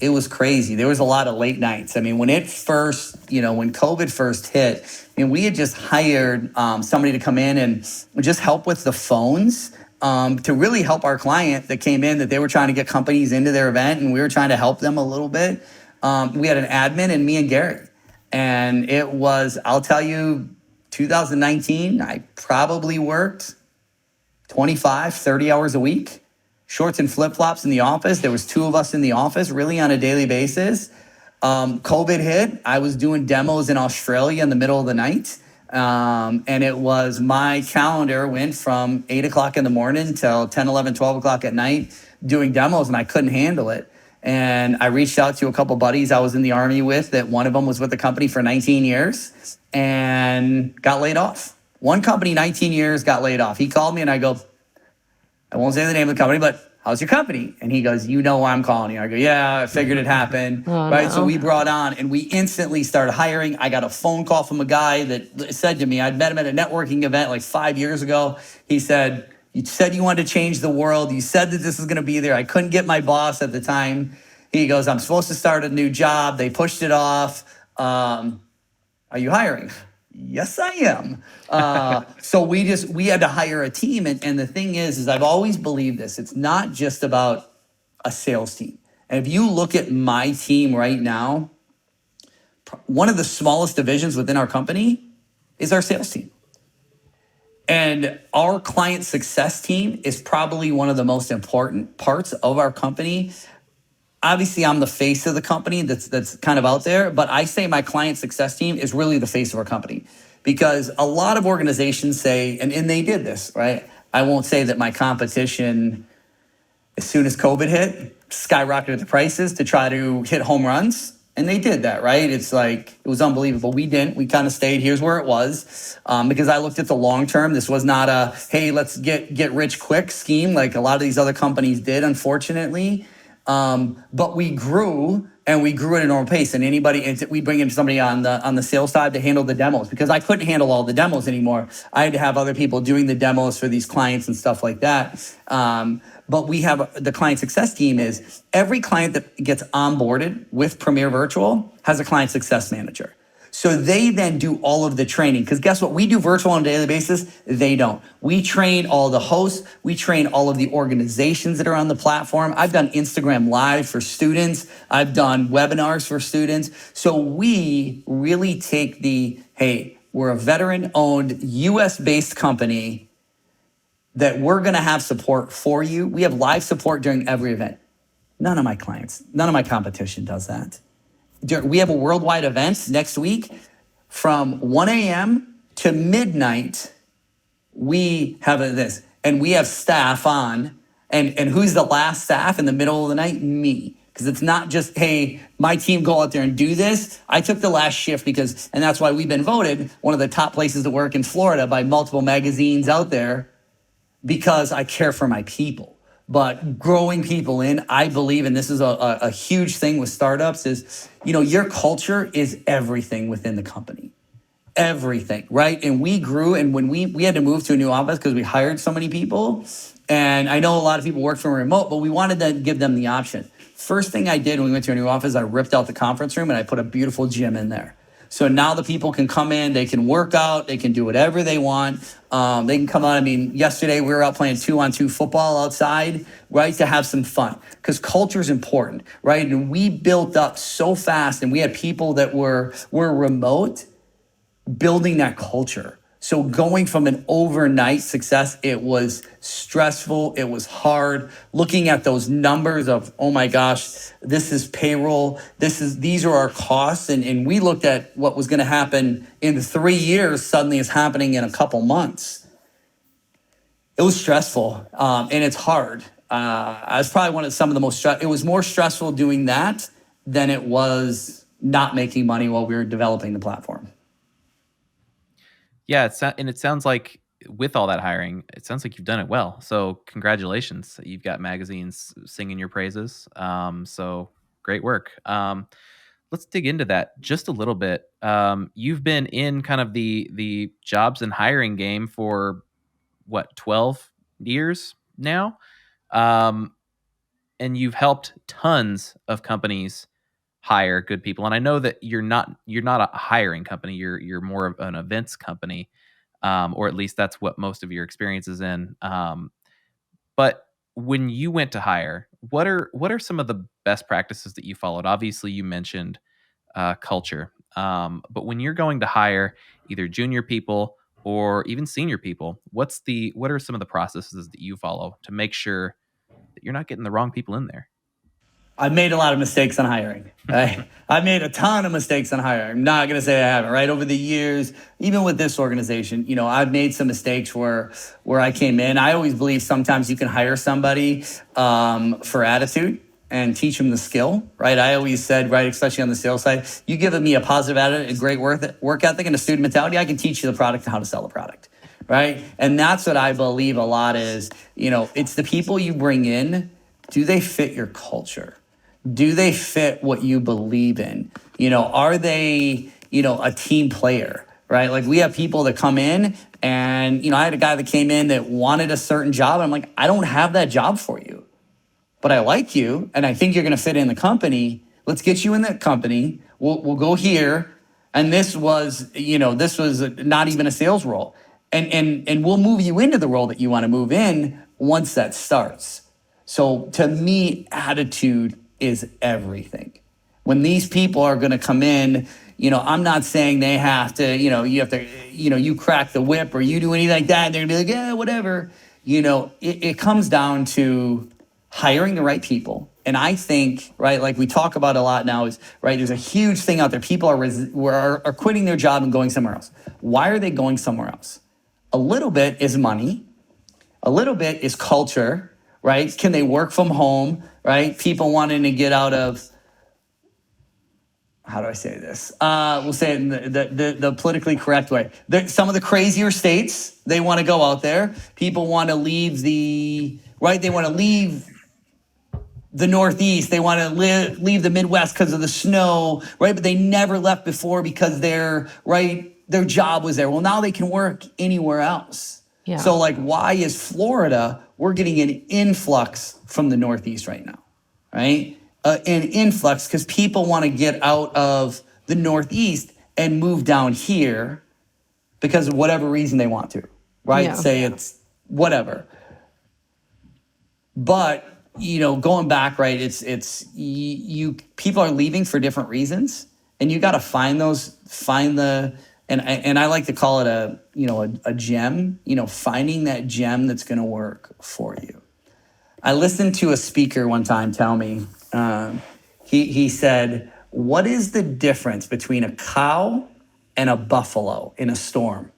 it was crazy. There was a lot of late nights. I mean, when COVID first hit, and we had just hired somebody to come in and just help with the phones to really help our client that came in, that they were trying to get companies into their event, and we were trying to help them a little bit. We had an admin and me and Gary. And it was, I'll tell you, 2019, I probably worked 25, 30 hours a week, shorts and flip-flops in the office. There was 2 of us in the office really on a daily basis. COVID hit. I was doing demos in Australia in the middle of the night. And it was, my calendar went from 8 o'clock in the morning till 10, 11, 12 o'clock at night doing demos, and I couldn't handle it. And I reached out to a couple buddies I was in the Army with, that one of them was with the company for 19 years and got laid off. One company, 19 years, got laid off. He called me and I go, I won't say the name of the company, but how's your company? And he goes, you know why I'm calling you. I go, yeah, I figured it happened. Right. No. So we brought on, and we instantly started hiring. I got a phone call from a guy that said to me, I'd met him at a networking event like 5 years ago. He said, you said you wanted to change the world. You said that this was going to be there. I couldn't get my boss at the time. He goes, I'm supposed to start a new job. They pushed it off. Are you hiring? Yes, I am. So we had to hire a team. And the thing is I've always believed this. It's not just about a sales team. And if you look at my team right now, one of the smallest divisions within our company is our sales team. And our client success team is probably one of the most important parts of our company. Obviously, I'm the face of the company that's kind of out there, but I say my client success team is really the face of our company, because a lot of organizations say, and they did this, right? I won't say that my competition, as soon as COVID hit, skyrocketed the prices to try to hit home runs. And they did that, right? It's like, it was unbelievable. We didn't. We kind of stayed. Here's where it was. Because I looked at the long term. This was not a, hey, let's get rich quick scheme like a lot of these other companies did, unfortunately. But we grew, and we grew at a normal pace. And we bring in somebody on the sales side to handle the demos, because I couldn't handle all the demos anymore. I had to have other people doing the demos for these clients and stuff like that. But we have the client success team. Is every client that gets onboarded with Premier Virtual has a client success manager. So they then do all of the training, because guess what? We do virtual on a daily basis. They don't. We train all the hosts. We train all of the organizations that are on the platform. I've done Instagram Live for students. I've done webinars for students. So we really take hey, we're a veteran-owned, US-based company that we're going to have support for you. We have live support during every event. None of my clients, none of my competition does that. We have a worldwide event next week from 1 a.m. to midnight. We have this, and we have staff on. And who's the last staff in the middle of the night? Me. Because it's not just, hey, my team go out there and do this. I took the last shift and that's why we've been voted one of the top places to work in Florida by multiple magazines out there, because I care for my people. But growing people in, I believe, and this is a huge thing with startups, is, your culture is everything within the company. Everything, right? And we grew, and when we had to move to a new office because we hired so many people, and I know a lot of people work from remote, but we wanted to give them the option. First thing I did when we went to a new office, I ripped out the conference room and I put a beautiful gym in there. So now the people can come in, they can work out, they can do whatever they want. They can come out. I mean, yesterday we were out playing 2-on-2 football outside, right, to have some fun, because culture is important, right? And we built up so fast, and we had people that were remote building that culture. So going from an overnight success, it was stressful, it was hard. Looking at those numbers of, oh my gosh, this is payroll, these are our costs. And we looked at what was gonna happen in 3 years, suddenly is happening in a couple months. It was stressful, and it's hard. I was probably some of the most, it was more stressful doing that than it was not making money while we were developing the platform. Yeah, it sounds like with all that hiring, it sounds like you've done it well. So congratulations. You've got magazines singing your praises. So great work. Let's dig into that just a little bit. You've been in kind of the jobs and hiring game for what, 12 years now? and you've helped tons of companies hire good people. And I know that you're not a hiring company. You're more of an events company, or at least that's what most of your experience is in. But when you went to hire, what are some of the best practices that you followed? Obviously, you mentioned culture, but when you're going to hire either junior people or even senior people, what are some of the processes that you follow to make sure that you're not getting the wrong people in there? I've made a lot of mistakes on hiring. Right? I've made a ton of mistakes on hiring. I'm not going to say I haven't, right? Over the years, even with this organization, I've made some mistakes where I came in. I always believe sometimes you can hire somebody for attitude and teach them the skill, right? I always said, right, especially on the sales side, you give me a positive attitude, a great work ethic, and a student mentality, I can teach you the product and how to sell the product, right? And that's what I believe a lot is, it's the people you bring in. Do they fit your culture? Do they fit what you believe in? Are they, a team player, right? Like we have people that come in and, I had a guy that came in that wanted a certain job. And I'm like, I don't have that job for you, but I like you. And I think you're going to fit in the company. Let's get you in that company. We'll go here. And this was not even a sales role. And we'll move you into the role that you want to move in once that starts. So to me, attitude is everything. When these people are going to come in, I'm not saying they have to, you have to, you crack the whip or you do anything like that. And they're going to be like, yeah, whatever. It comes down to hiring the right people. And I think, right, like we talk about a lot now is, right, there's a huge thing out there. People are quitting their job and going somewhere else. Why are they going somewhere else? A little bit is money. A little bit is culture, right? Can they work from home, right? People wanting to get out of, how do I say this? We'll say it in the politically correct way. Some of the crazier states, they want to go out there. People want to leave they want to leave the Northeast. They want to leave the Midwest because of the snow, right? But they never left before because their job was there. Well, now they can work anywhere else. Yeah. So why is Florida, we're getting an influx from the Northeast right now, right? An influx because people want to get out of the Northeast and move down here because of whatever reason they want to, right? Yeah. Say it's whatever. But, going back, right, it's people are leaving for different reasons and you got to find and I like to call it a gem, finding that gem that's going to work for you. I listened to a speaker one time tell me, he said, what is the difference between a cow and a buffalo in a storm?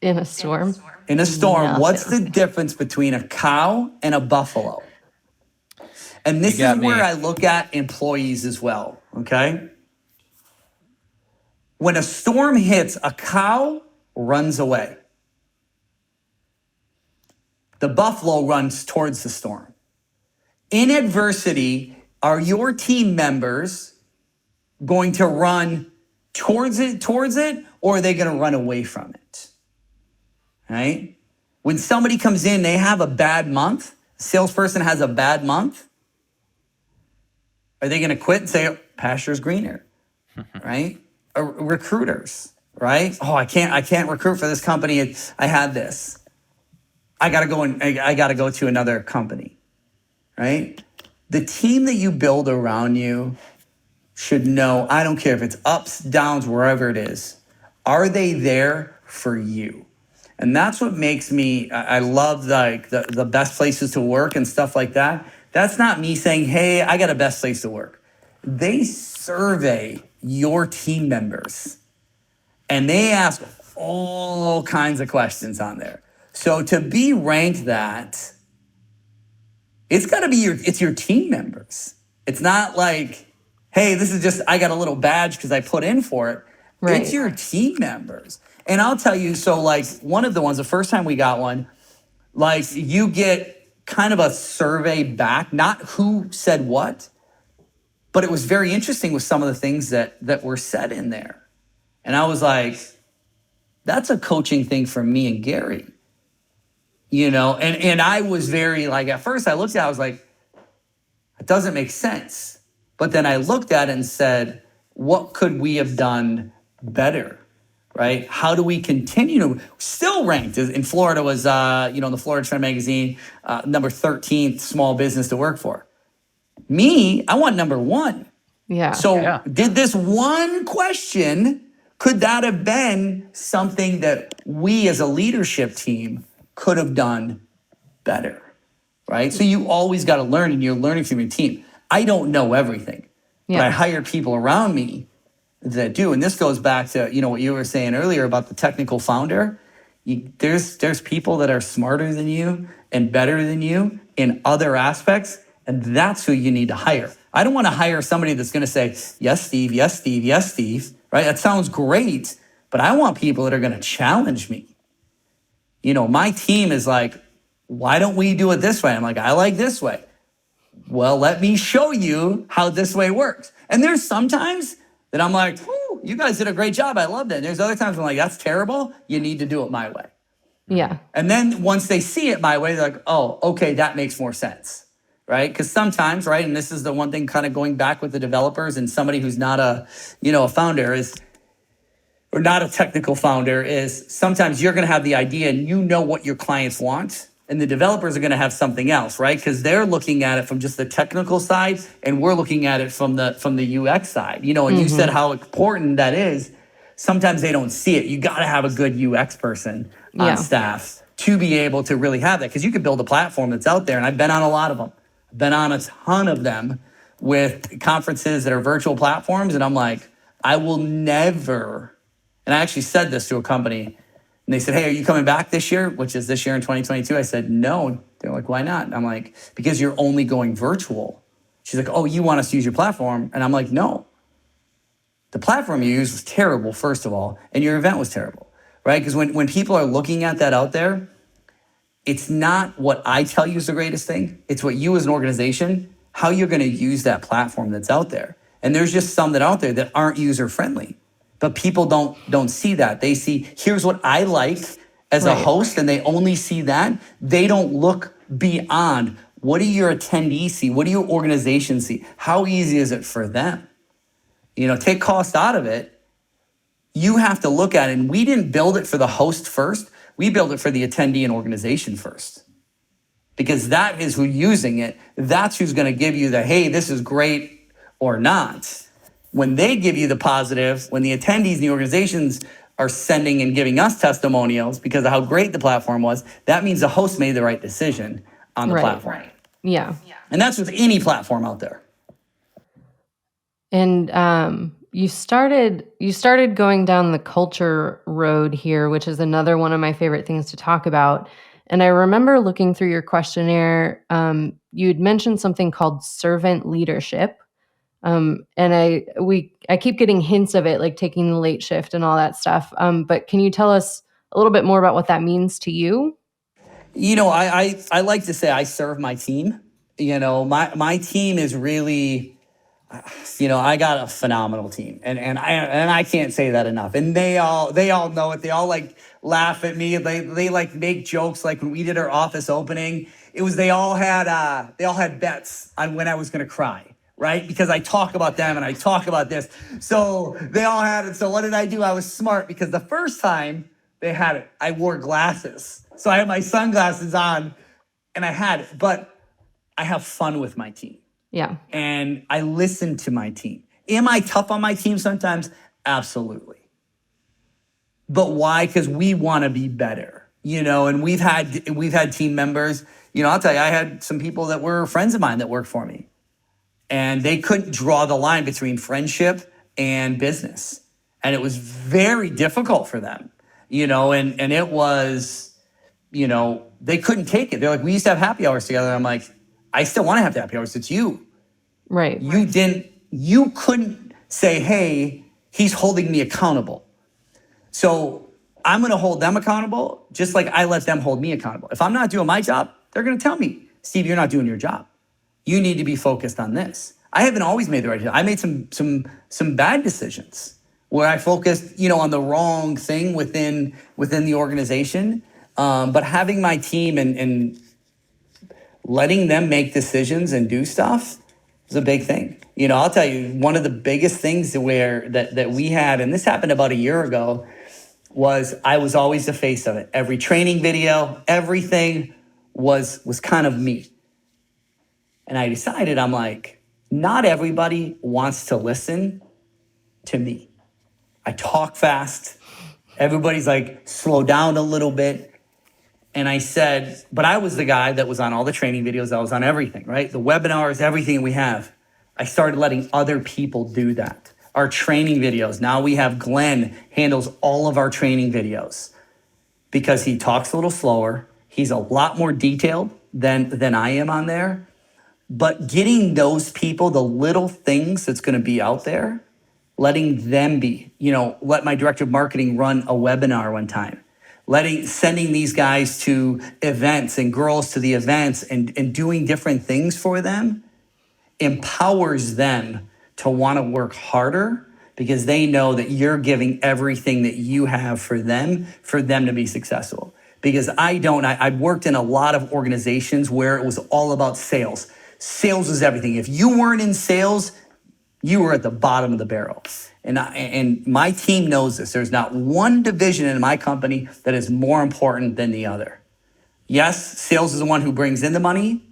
In a storm? In a storm, Nothing. what's the difference between a cow and a buffalo? And this is where I look at employees as well, okay? When a storm hits, a cow runs away. The buffalo runs towards the storm. In adversity, are your team members going to run towards it, or are they going to run away from it? Right? When somebody comes in, they have a bad month, a salesperson has a bad month, are they going to quit and say, pasture's greener, right? Recruiters, right? Oh, I can't recruit for this company. I had this. I got to go to another company, right? The team that you build around you should know, I don't care if it's ups, downs, wherever it is, are they there for you? And that's what makes me, I love the best places to work and stuff like that. That's not me saying, hey, I got a best place to work. They survey your team members and they ask all kinds of questions on there. So to be ranked that, it's got to be it's your team members. It's not like, hey, this is just, I got a little badge because I put in for it. Right. It's your team members. And I'll tell you, so one of the ones, the first time we got one, you get kind of a survey back, not who said what, but it was very interesting with some of the things that were said in there. And I was like, that's a coaching thing for me and Gary. And I was very like, at first I looked at it, I was like, it doesn't make sense. But then I looked at it and said, what could we have done better? Right? How do we continue to still ranked in Florida was, the Florida Trend magazine, number 13th small business to work for. Me, I want number one. Yeah. So did this one question, could that have been something that we as a leadership team could have done better? Right? So you always got to learn, and you're learning from your team. I don't know everything, but I hire people around me that do. And this goes back to, what you were saying earlier about the technical founder. There's people that are smarter than you and better than you in other aspects, and that's who you need to hire. I don't want to hire somebody that's going to say, yes, Steve, yes, Steve, yes, Steve, right? That sounds great, but I want people that are going to challenge me. My team is like, why don't we do it this way? I'm like, I like this way. Well, let me show you how this way works. And there's sometimes that I'm like, you guys did a great job. I love that. And there's other times I'm like, that's terrible. You need to do it my way. Yeah. And then once they see it my way, they're like, oh, okay, that makes more sense. Right? Because sometimes, right, and this is the one thing kind of going back with the developers and somebody who's not a founder or not a technical founder is sometimes you're going to have the idea and what your clients want. And the developers are going to have something else, right? Because they're looking at it from just the technical side, and we're looking at it from the UX side. And you said how important that is. Sometimes they don't see it. You got to have a good UX person on staff to be able to really have that. Because you could build a platform that's out there, and I've been on a lot of them. I've been on a ton of them with conferences that are virtual platforms, and I'm like, I will never. And I actually said this to a company. And they said, hey, are you coming back this year? Which is this year in 2022. I said, no. They're like, why not? And I'm like, because you're only going virtual. She's like, oh, you want us to use your platform? And I'm like, no. The platform you used was terrible, first of all, and your event was terrible, right? Because when people are looking at that out there, it's not what I tell you is the greatest thing. It's what you as an organization, how you're going to use that platform that's out there. And there's just some that are out there that aren't user-friendly. But people don't see that. They see, here's what I like as a host, and they only see that. They don't look beyond. What do your attendees see? What do your organization see? How easy is it for them? Take cost out of it. You have to look at it. And we didn't build it for the host first. We built it for the attendee and organization first. Because that is who's using it. That's who's going to give you the, hey, this is great or not. When they give you the positive, when the attendees and the organizations are sending and giving us testimonials because of how great the platform was, that means the host made the right decision on the platform. Yeah. And that's with any platform out there. And you started going down the culture road here, which is another one of my favorite things to talk about. And I remember looking through your questionnaire, you'd mentioned something called servant leadership. And I keep getting hints of it, like taking the late shift and all that stuff. But can you tell us a little bit more about what that means to you? I like to say I serve my team. My team is really, I got a phenomenal team, and I can't say that enough. And they all know it. They all like laugh at me. They like make jokes. Like when we did our office opening, they all had bets on when I was going to cry. Right? Because I talk about them and I talk about this. So they all had it. So what did I do? I was smart because the first time they had it, I wore glasses. So I had my sunglasses on and I had it. But I have fun with my team. Yeah. And I listen to my team. Am I tough on my team sometimes? Absolutely. But why? Because we want to be better. And we've had team members. I'll tell you, I had some people that were friends of mine that worked for me. And they couldn't draw the line between friendship and business. And it was very difficult for them, and it was, they couldn't take it. They're like, we used to have happy hours together. And I'm like, I still want to have happy hours. It's you. Right. You couldn't say, hey, he's holding me accountable. So I'm going to hold them accountable just like I let them hold me accountable. If I'm not doing my job, they're going to tell me, Steve, you're not doing your job. You need to be focused on this. I haven't always made the right decision. I made some bad decisions where I focused, on the wrong thing within the organization. But having my team and letting them make decisions and do stuff is a big thing. I'll tell you, one of the biggest things that we had, and this happened about a year ago, was I was always the face of it. Every training video, everything was kind of me. And I decided, I'm like, not everybody wants to listen to me. I talk fast. Everybody's like, slow down a little bit. And I said, but I was the guy that was on all the training videos. I was on everything, right? The webinars, everything we have. I started letting other people do that. Our training videos. Now we have Glenn handles all of our training videos because he talks a little slower. He's a lot more detailed than I am on there. But getting those people, the little things that's going to be out there, letting them be, let my director of marketing run a webinar one time, sending these guys to events and girls to the events and doing different things for them empowers them to want to work harder because they know that you're giving everything that you have for them to be successful. Because I've worked in a lot of organizations where it was all about sales. Sales is everything. If you weren't in sales, you were at the bottom of the barrel. And my team knows this. There's not one division in my company that is more important than the other. Yes, sales is the one who brings in the money,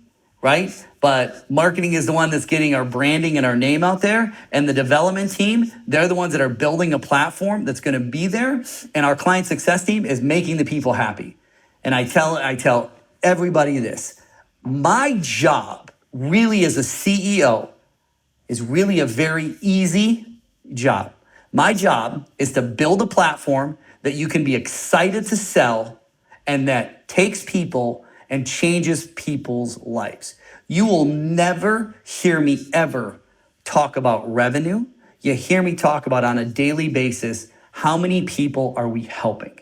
right? But marketing is the one that's getting our branding and our name out there. And the development team, they're the ones that are building a platform that's going to be there. And our client success team is making the people happy. And I tell everybody this. My job really as a CEO is really a very easy job. My job is to build a platform that you can be excited to sell and that takes people and changes people's lives. You will never hear me ever talk about revenue. You hear me talk about on a daily basis, how many people are we helping?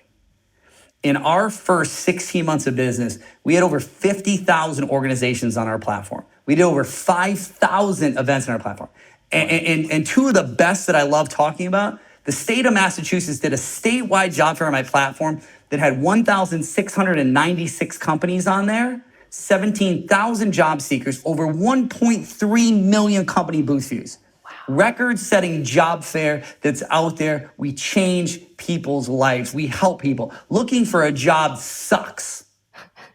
In our first 16 months of business, we had over 50,000 organizations on our platform. We did over 5,000 events on our platform. And two of the best that I love talking about, the state of Massachusetts did a statewide job fair on my platform that had 1,696 companies on there, 17,000 job seekers, over 1.3 million company booth views. Record-setting job fair that's out there. We change people's lives. We help people. Looking for a job sucks.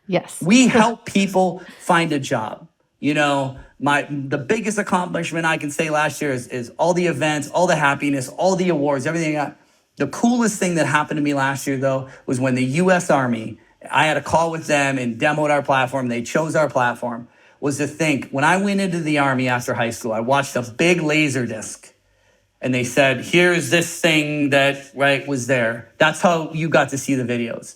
Yes. We help people find a job. The biggest accomplishment I can say last year is all the events, all the happiness, all the awards, everything I got. The coolest thing that happened to me last year, though, was when the U.S. Army, I had a call with them and demoed our platform. They chose our platform. Was to think, when I went into the Army after high school, I watched a big laser disc. And they said, here's this thing that was there. That's how you got to see the videos.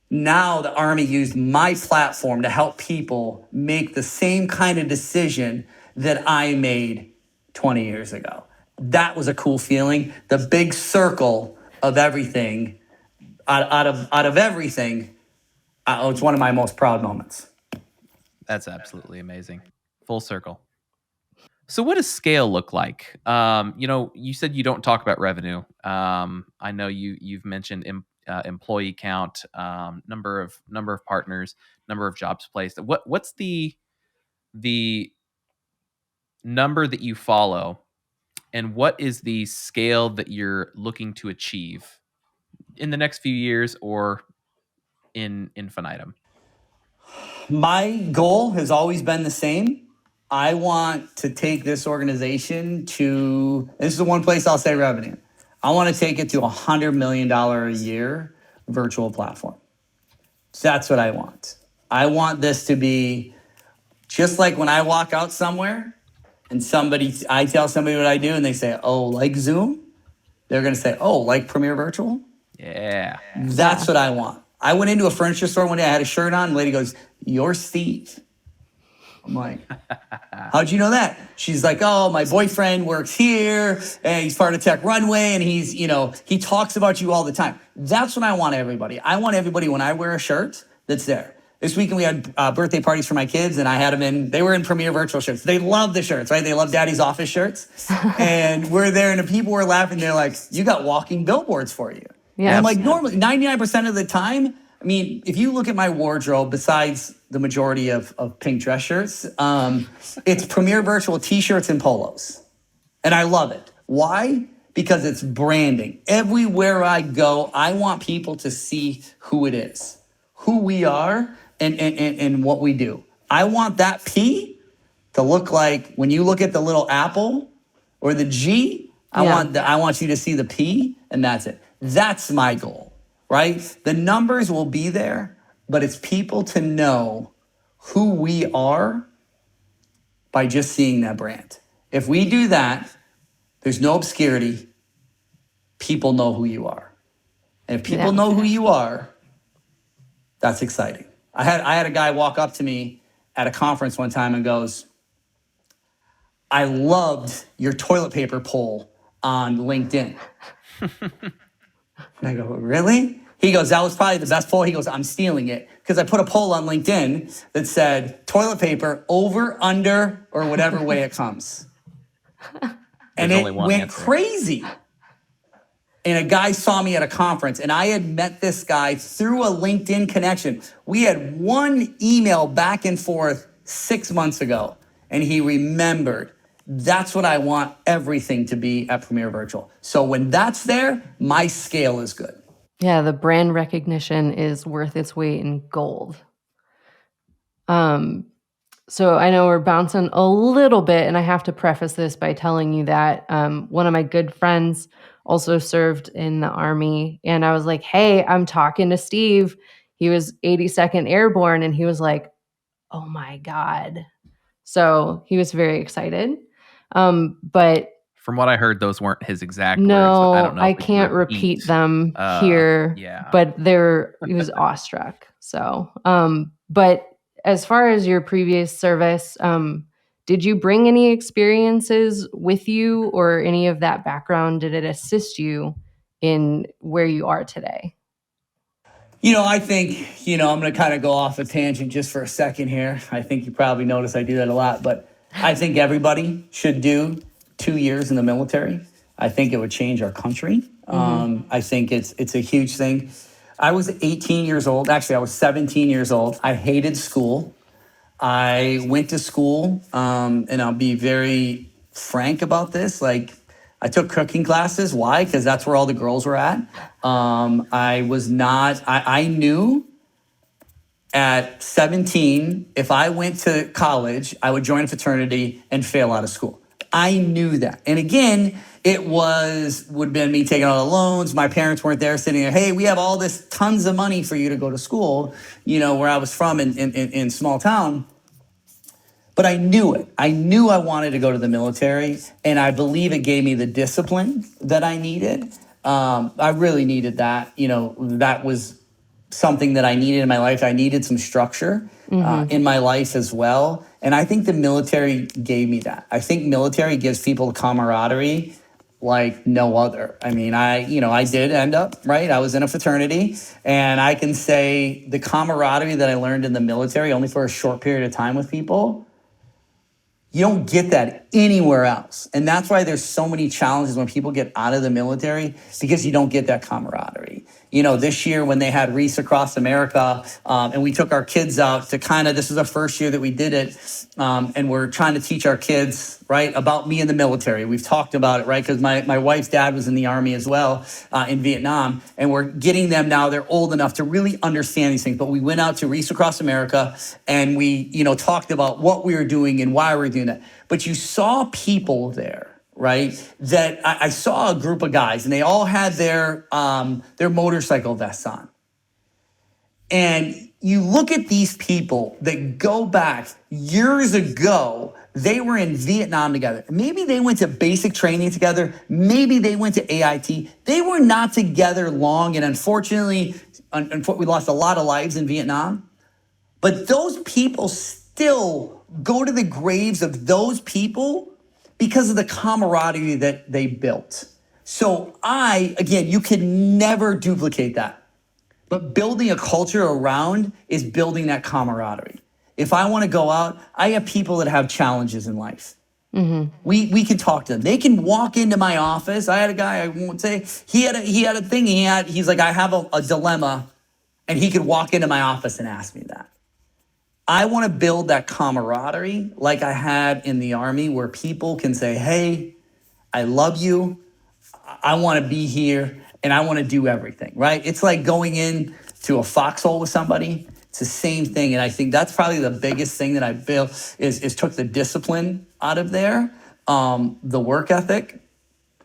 Now the Army used my platform to help people make the same kind of decision that I made 20 years ago. That was a cool feeling. The big circle of everything, out of everything, it's one of my most proud moments. That's absolutely amazing. Full circle. So what does scale look like? You said you don't talk about revenue. I know you've mentioned employee count, number of partners, number of jobs placed. What's the number that you follow, and what is the scale that you're looking to achieve in the next few years or in infinitum? My goal has always been the same. I want to take this organization to, this is the one place I'll say revenue. I want to take it to $100 million a year virtual platform. That's what I want. I want this to be just like when I walk out somewhere and I tell somebody what I do and they say, oh, like Zoom? They're going to say, oh, like Premier Virtual? Yeah. That's what I want. I went into a furniture store one day, I had a shirt on, and the lady goes, you're Steve. I'm like, how'd you know that? She's like, oh, my boyfriend works here, and he's part of Tech Runway, and he talks about you all the time. That's what I want everybody. I want everybody, when I wear a shirt, that's there. This weekend we had birthday parties for my kids, and I had them they were in Premier Virtual shirts. They love the shirts, right? They love Daddy's Office shirts. And we're there, and the people were laughing. They're like, you got walking billboards for you. Yeah. And I'm like, normally, 99% of the time, mean, if you look at my wardrobe, besides the majority of pink dress shirts, it's Premier Virtual t-shirts and polos. And I love it. Why? Because it's branding. Everywhere I go, I want people to see who it is, who we are, and what we do. I want that P to look like, when you look at the little apple or the G, I want you to see the P, and that's it. That's my goal, right? The numbers will be there, but it's people to know who we are by just seeing that brand. If we do that, there's no obscurity. People know who you are. And if people know who you are, that's exciting. I had a guy walk up to me at a conference one time and goes, I loved your toilet paper poll on LinkedIn. And I go, really? He goes, that was probably the best poll. He goes, I'm stealing it. Because I put a poll on LinkedIn that said toilet paper over, under, or whatever way it comes. And it went crazy. And a guy saw me at a conference, and I had met this guy through a LinkedIn connection. We had one email back and forth 6 months ago, and he remembered. That's what I want everything to be at Premier Virtual. So when that's there, my scale is good. Yeah, the brand recognition is worth its weight in gold. So I know we're bouncing a little bit, and I have to preface this by telling you that one of my good friends also served in the Army, and I was like, hey, I'm talking to Steve. He was 82nd Airborne, and he was like, oh my God. So he was very excited. But from what I heard, those weren't his exact words. no, I don't know. I can't repeat them here. Yeah. But he was awestruck. So, but as far as your previous service, did you bring any experiences with you or any of that background? Did it assist you in where you are today? I think, I'm going to kind of go off a tangent just for a second here. I think you probably notice I do that a lot, but I think everybody should do 2 years in the military. I think it would change our country. I think it's a huge thing. I was 18 years old. Actually, I was 17 years old. I hated school. I went to school, and I'll be very frank about this. Like, I took cooking classes. Why? Because that's where all the girls were at. I knew at 17, if I went to college, I would join a fraternity and fail out of school. I knew that. And again, would have been me taking all the loans. My parents weren't there sitting there, hey, we have all this tons of money for you to go to school, where I was from in small town. But I knew it. I knew I wanted to go to the military, and I believe it gave me the discipline that I needed. I really needed that. That was something that I needed in my life. I needed some structure in my life as well. And I think the military gave me that. I think military gives people camaraderie like no other. I mean, I did end up, right? I was in a fraternity, and I can say the camaraderie that I learned in the military, only for a short period of time with people, you don't get that anywhere else. And that's why there's so many challenges when people get out of the military, because you don't get that camaraderie. This year when they had Reese Across America, and we took our kids out to this was the first year that we did it, and we're trying to teach our kids, right, about me in the military. We've talked about it, right, because my wife's dad was in the Army as well, in Vietnam, and we're getting them now, they're old enough to really understand these things. But we went out to Reese Across America, and we, talked about what we were doing and why we were doing that. But you saw people there, right? That I saw a group of guys, and they all had their motorcycle vests on. And you look at these people that go back years ago, they were in Vietnam together. Maybe they went to basic training together. Maybe they went to AIT. They were not together long, and unfortunately, we lost a lot of lives in Vietnam. But those people still go to the graves of those people because of the camaraderie that they built. So again, you can never duplicate that. But building a culture around is building that camaraderie. If I want to go out, I have people that have challenges in life. We can talk to them. They can walk into my office. I had a guy, I won't say, he had a thing. He's like, I have a dilemma. And he could walk into my office and ask me that. I want to build that camaraderie like I had in the Army, where people can say, hey, I love you. I want to be here and I want to do everything, right? It's like going in to a foxhole with somebody. It's the same thing. And I think that's probably the biggest thing that I built is took the discipline out of there. The work ethic,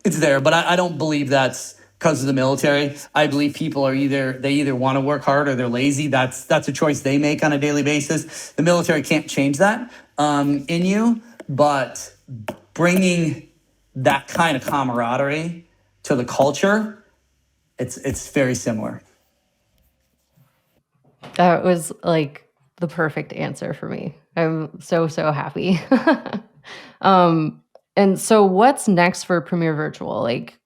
it's there, but I don't believe that's because of the military. I believe people are either want to work hard or they're lazy. That's a choice they make on a daily basis. The military can't change that in you, but bringing that kind of camaraderie to the culture, it's very similar. That was like the perfect answer for me. I'm so happy. And so what's next for Premier Virtual? Like,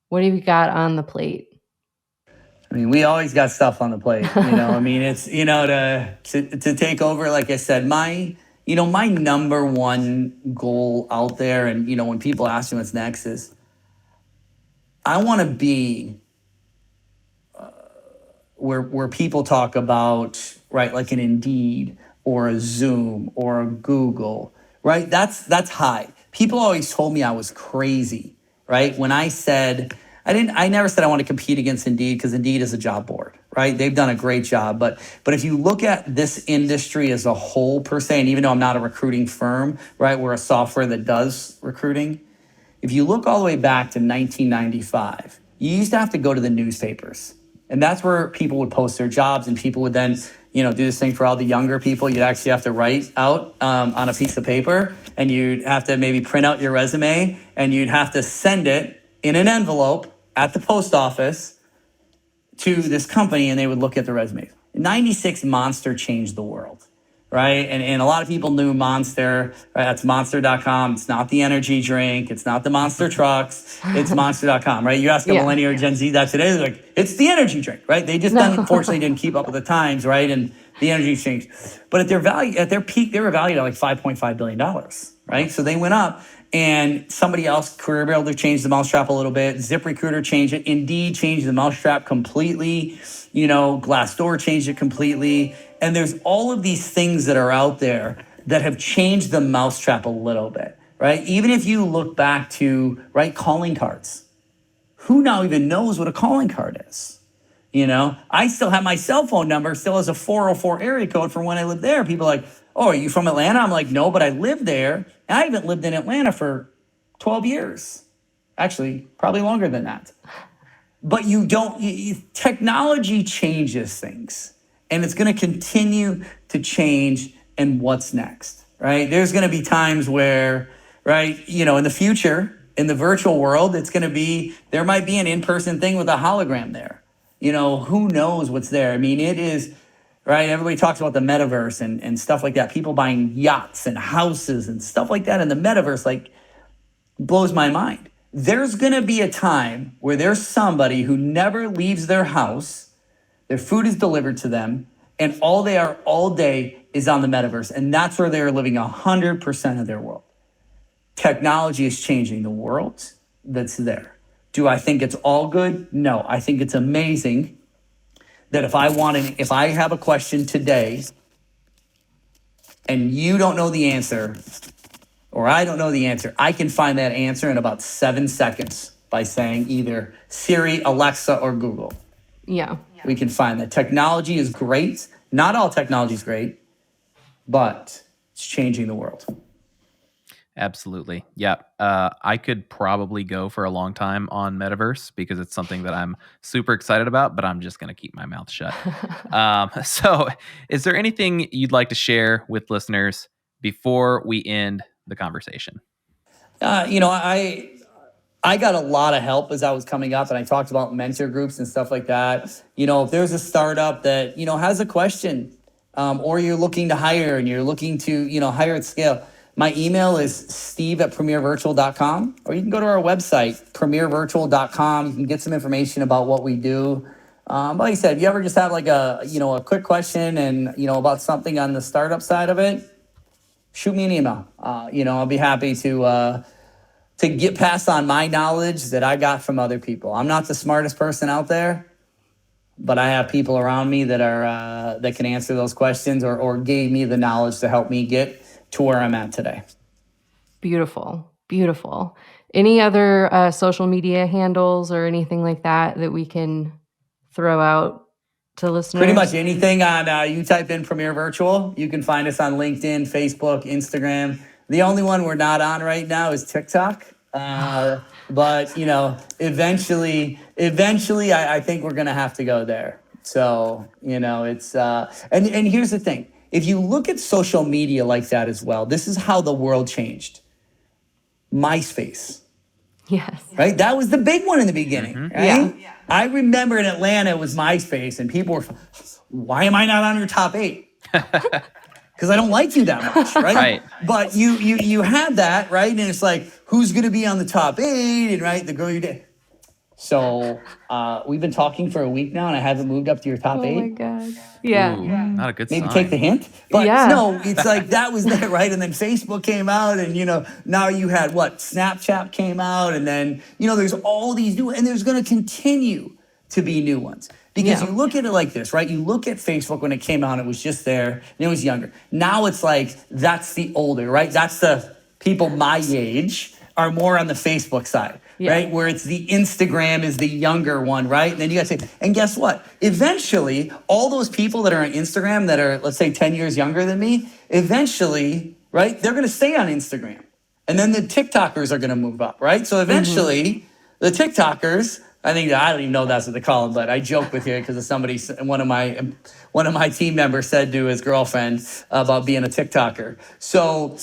what have you got on the plate? I mean, we always got stuff on the plate, I mean, it's, to take over, like I said, my number one goal out there, and, when people ask me what's next, is I want to be where people talk about, right, like an Indeed or a Zoom or a Google, right? That's high. People always told me I was crazy, right? When I said, I never said I want to compete against Indeed, because Indeed is a job board, right? They've done a great job. But if you look at this industry as a whole per se, and even though I'm not a recruiting firm, right, we're a software that does recruiting. If you look all the way back to 1995, you used to have to go to the newspapers. And that's where people would post their jobs, and people would then, do this thing for all the younger people. You'd actually have to write out on a piece of paper, and you'd have to maybe print out your resume, and you'd have to send it in an envelope at the post office to this company, and they would look at the resumes. In 96, Monster changed the world, right? And a lot of people knew Monster, right? That's monster.com. It's not the energy drink. It's not the monster trucks. It's monster.com, right? You ask a millennial or Gen Z that today, they're like, it's the energy drink, right? They just unfortunately didn't keep up with the times, right? And the energy changed. But at their peak, they were valued at like $5.5 billion, right? So they went up. And somebody else, Career Builder, changed the mousetrap a little bit. ZipRecruiter changed it. Indeed changed the mousetrap completely. Glassdoor changed it completely. And there's all of these things that are out there that have changed the mousetrap a little bit, right? Even if you look back to, right, calling cards. Who now even knows what a calling card is? I still have my cell phone number, still has a 404 area code from when I lived there. People are like, oh, are you from Atlanta? I'm like, no, but I live there. And I haven't lived in Atlanta for 12 years. Actually, probably longer than that. But technology changes things. And it's going to continue to change. And what's next, right? There's going to be times where, right, in the future, in the virtual world, there might be an in-person thing with a hologram there. Who knows what's there? I mean, it is, right? Everybody talks about the metaverse and stuff like that. People buying yachts and houses and stuff like that in the metaverse, like, blows my mind. There's going to be a time where there's somebody who never leaves their house, their food is delivered to them, and all they are all day is on the metaverse. And that's where they're living 100% of their world. Technology is changing the world that's there. Do I think it's all good? No, I think it's amazing that if I have a question today and you don't know the answer, or I don't know the answer, I can find that answer in about 7 seconds by saying either Siri, Alexa, or Google. Yeah. We can find that. Technology is great. Not all technology is great, but it's changing the world. Absolutely. Yeah. I could probably go for a long time on metaverse because it's something that I'm super excited about, but I'm just going to keep my mouth shut. So is there anything you'd like to share with listeners before we end the conversation? I got a lot of help as I was coming up, and I talked about mentor groups and stuff like that. If there's a startup that, has a question, or you're looking to hire and you're looking to, hire at scale, my email is steve@premiervirtual.com, or you can go to our website, premiervirtual.com. You can get some information about what we do. Like I said, if you ever just have like a quick question and, about something on the startup side of it, shoot me an email. I'll be happy to get passed on my knowledge that I got from other people. I'm not the smartest person out there, but I have people around me that are that can answer those questions or gave me the knowledge to help me get to where I'm at today. Beautiful. Beautiful. Any other social media handles or anything like that we can throw out to listeners? Pretty much anything on, you type in Premier Virtual, you can find us on LinkedIn, Facebook, Instagram. The only one we're not on right now is TikTok. But you know, eventually, I think we're gonna have to go there. So you know, it's and here's the thing: if you look at social media like that as well, this is how the world changed. MySpace. Yes. Right? That was the big one in the beginning. Mm-hmm. Right? Yeah. I remember in Atlanta, it was MySpace, and people were, why am I not on your top 8? Because I don't like you that much, right? Right. But you had that, right? And it's like, who's going to be on the top 8? And right, the girl you did. So we've been talking for a week now, and I haven't moved up to your top 8. Oh my God. Yeah. Ooh, not a good Maybe sign. take the hint. But Yeah. no, it's like that was there, right? And then Facebook came out, and you know, now you had what? Snapchat came out, and then you know, there's all these new, and there's going to continue to be new ones. Because Yeah. you look at it like this, right? You look at Facebook when it came out, it was just there, and it was younger. Now it's like that's the older, right? That's the people my age are more on the Facebook side. Yeah. Right? Where it's the Instagram is the younger one, right? And then you got to say, and guess what? Eventually, all those people that are on Instagram that are, let's say, 10 years younger than me, eventually, right, they're going to stay on Instagram. And then the TikTokers are going to move up, right? So eventually, the TikTokers, I don't even know that's what they call them, but I joke with you because one of my team members said to his girlfriend about being a TikToker. So,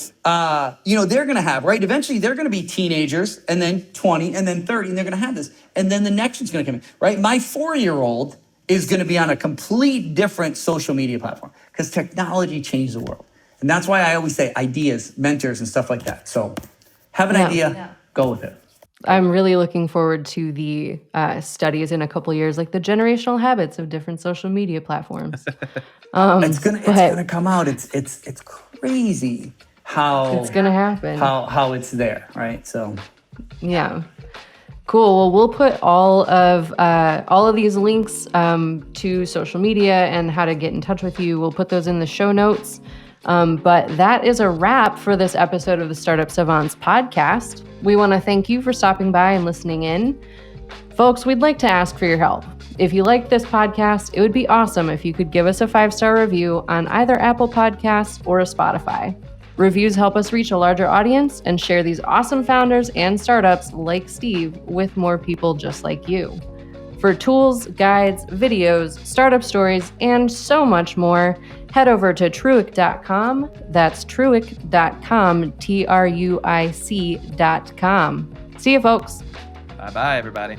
you know, they're going to have, right? Eventually, they're going to be teenagers, and then 20, and then 30, and they're going to have this. And then the next one's going to come in, right? My 4-year-old is going to be on a complete different social media platform because technology changed the world. And that's why I always say ideas, mentors, and stuff like that. So have an idea, go with it. I'm really looking forward to the studies in a couple of years, like the generational habits of different social media platforms. It's gonna come out. It's crazy how It's gonna happen. How it's there, right? So Yeah. Cool. Well, we'll put all of these links to social media and how to get in touch with you. We'll put those in the show notes. But that is a wrap for this episode of the Startup Savants podcast. We want to thank you for stopping by and listening in. Folks, we'd like to ask for your help. If you like this podcast, it would be awesome if you could give us a 5-star review on either Apple Podcasts or a Spotify. Reviews help us reach a larger audience and share these awesome founders and startups like Steve with more people just like you. For tools, guides, videos, startup stories, and so much more, head over to Truic.com. That's Truic.com, Truic.com. See you, folks. Bye-bye, everybody.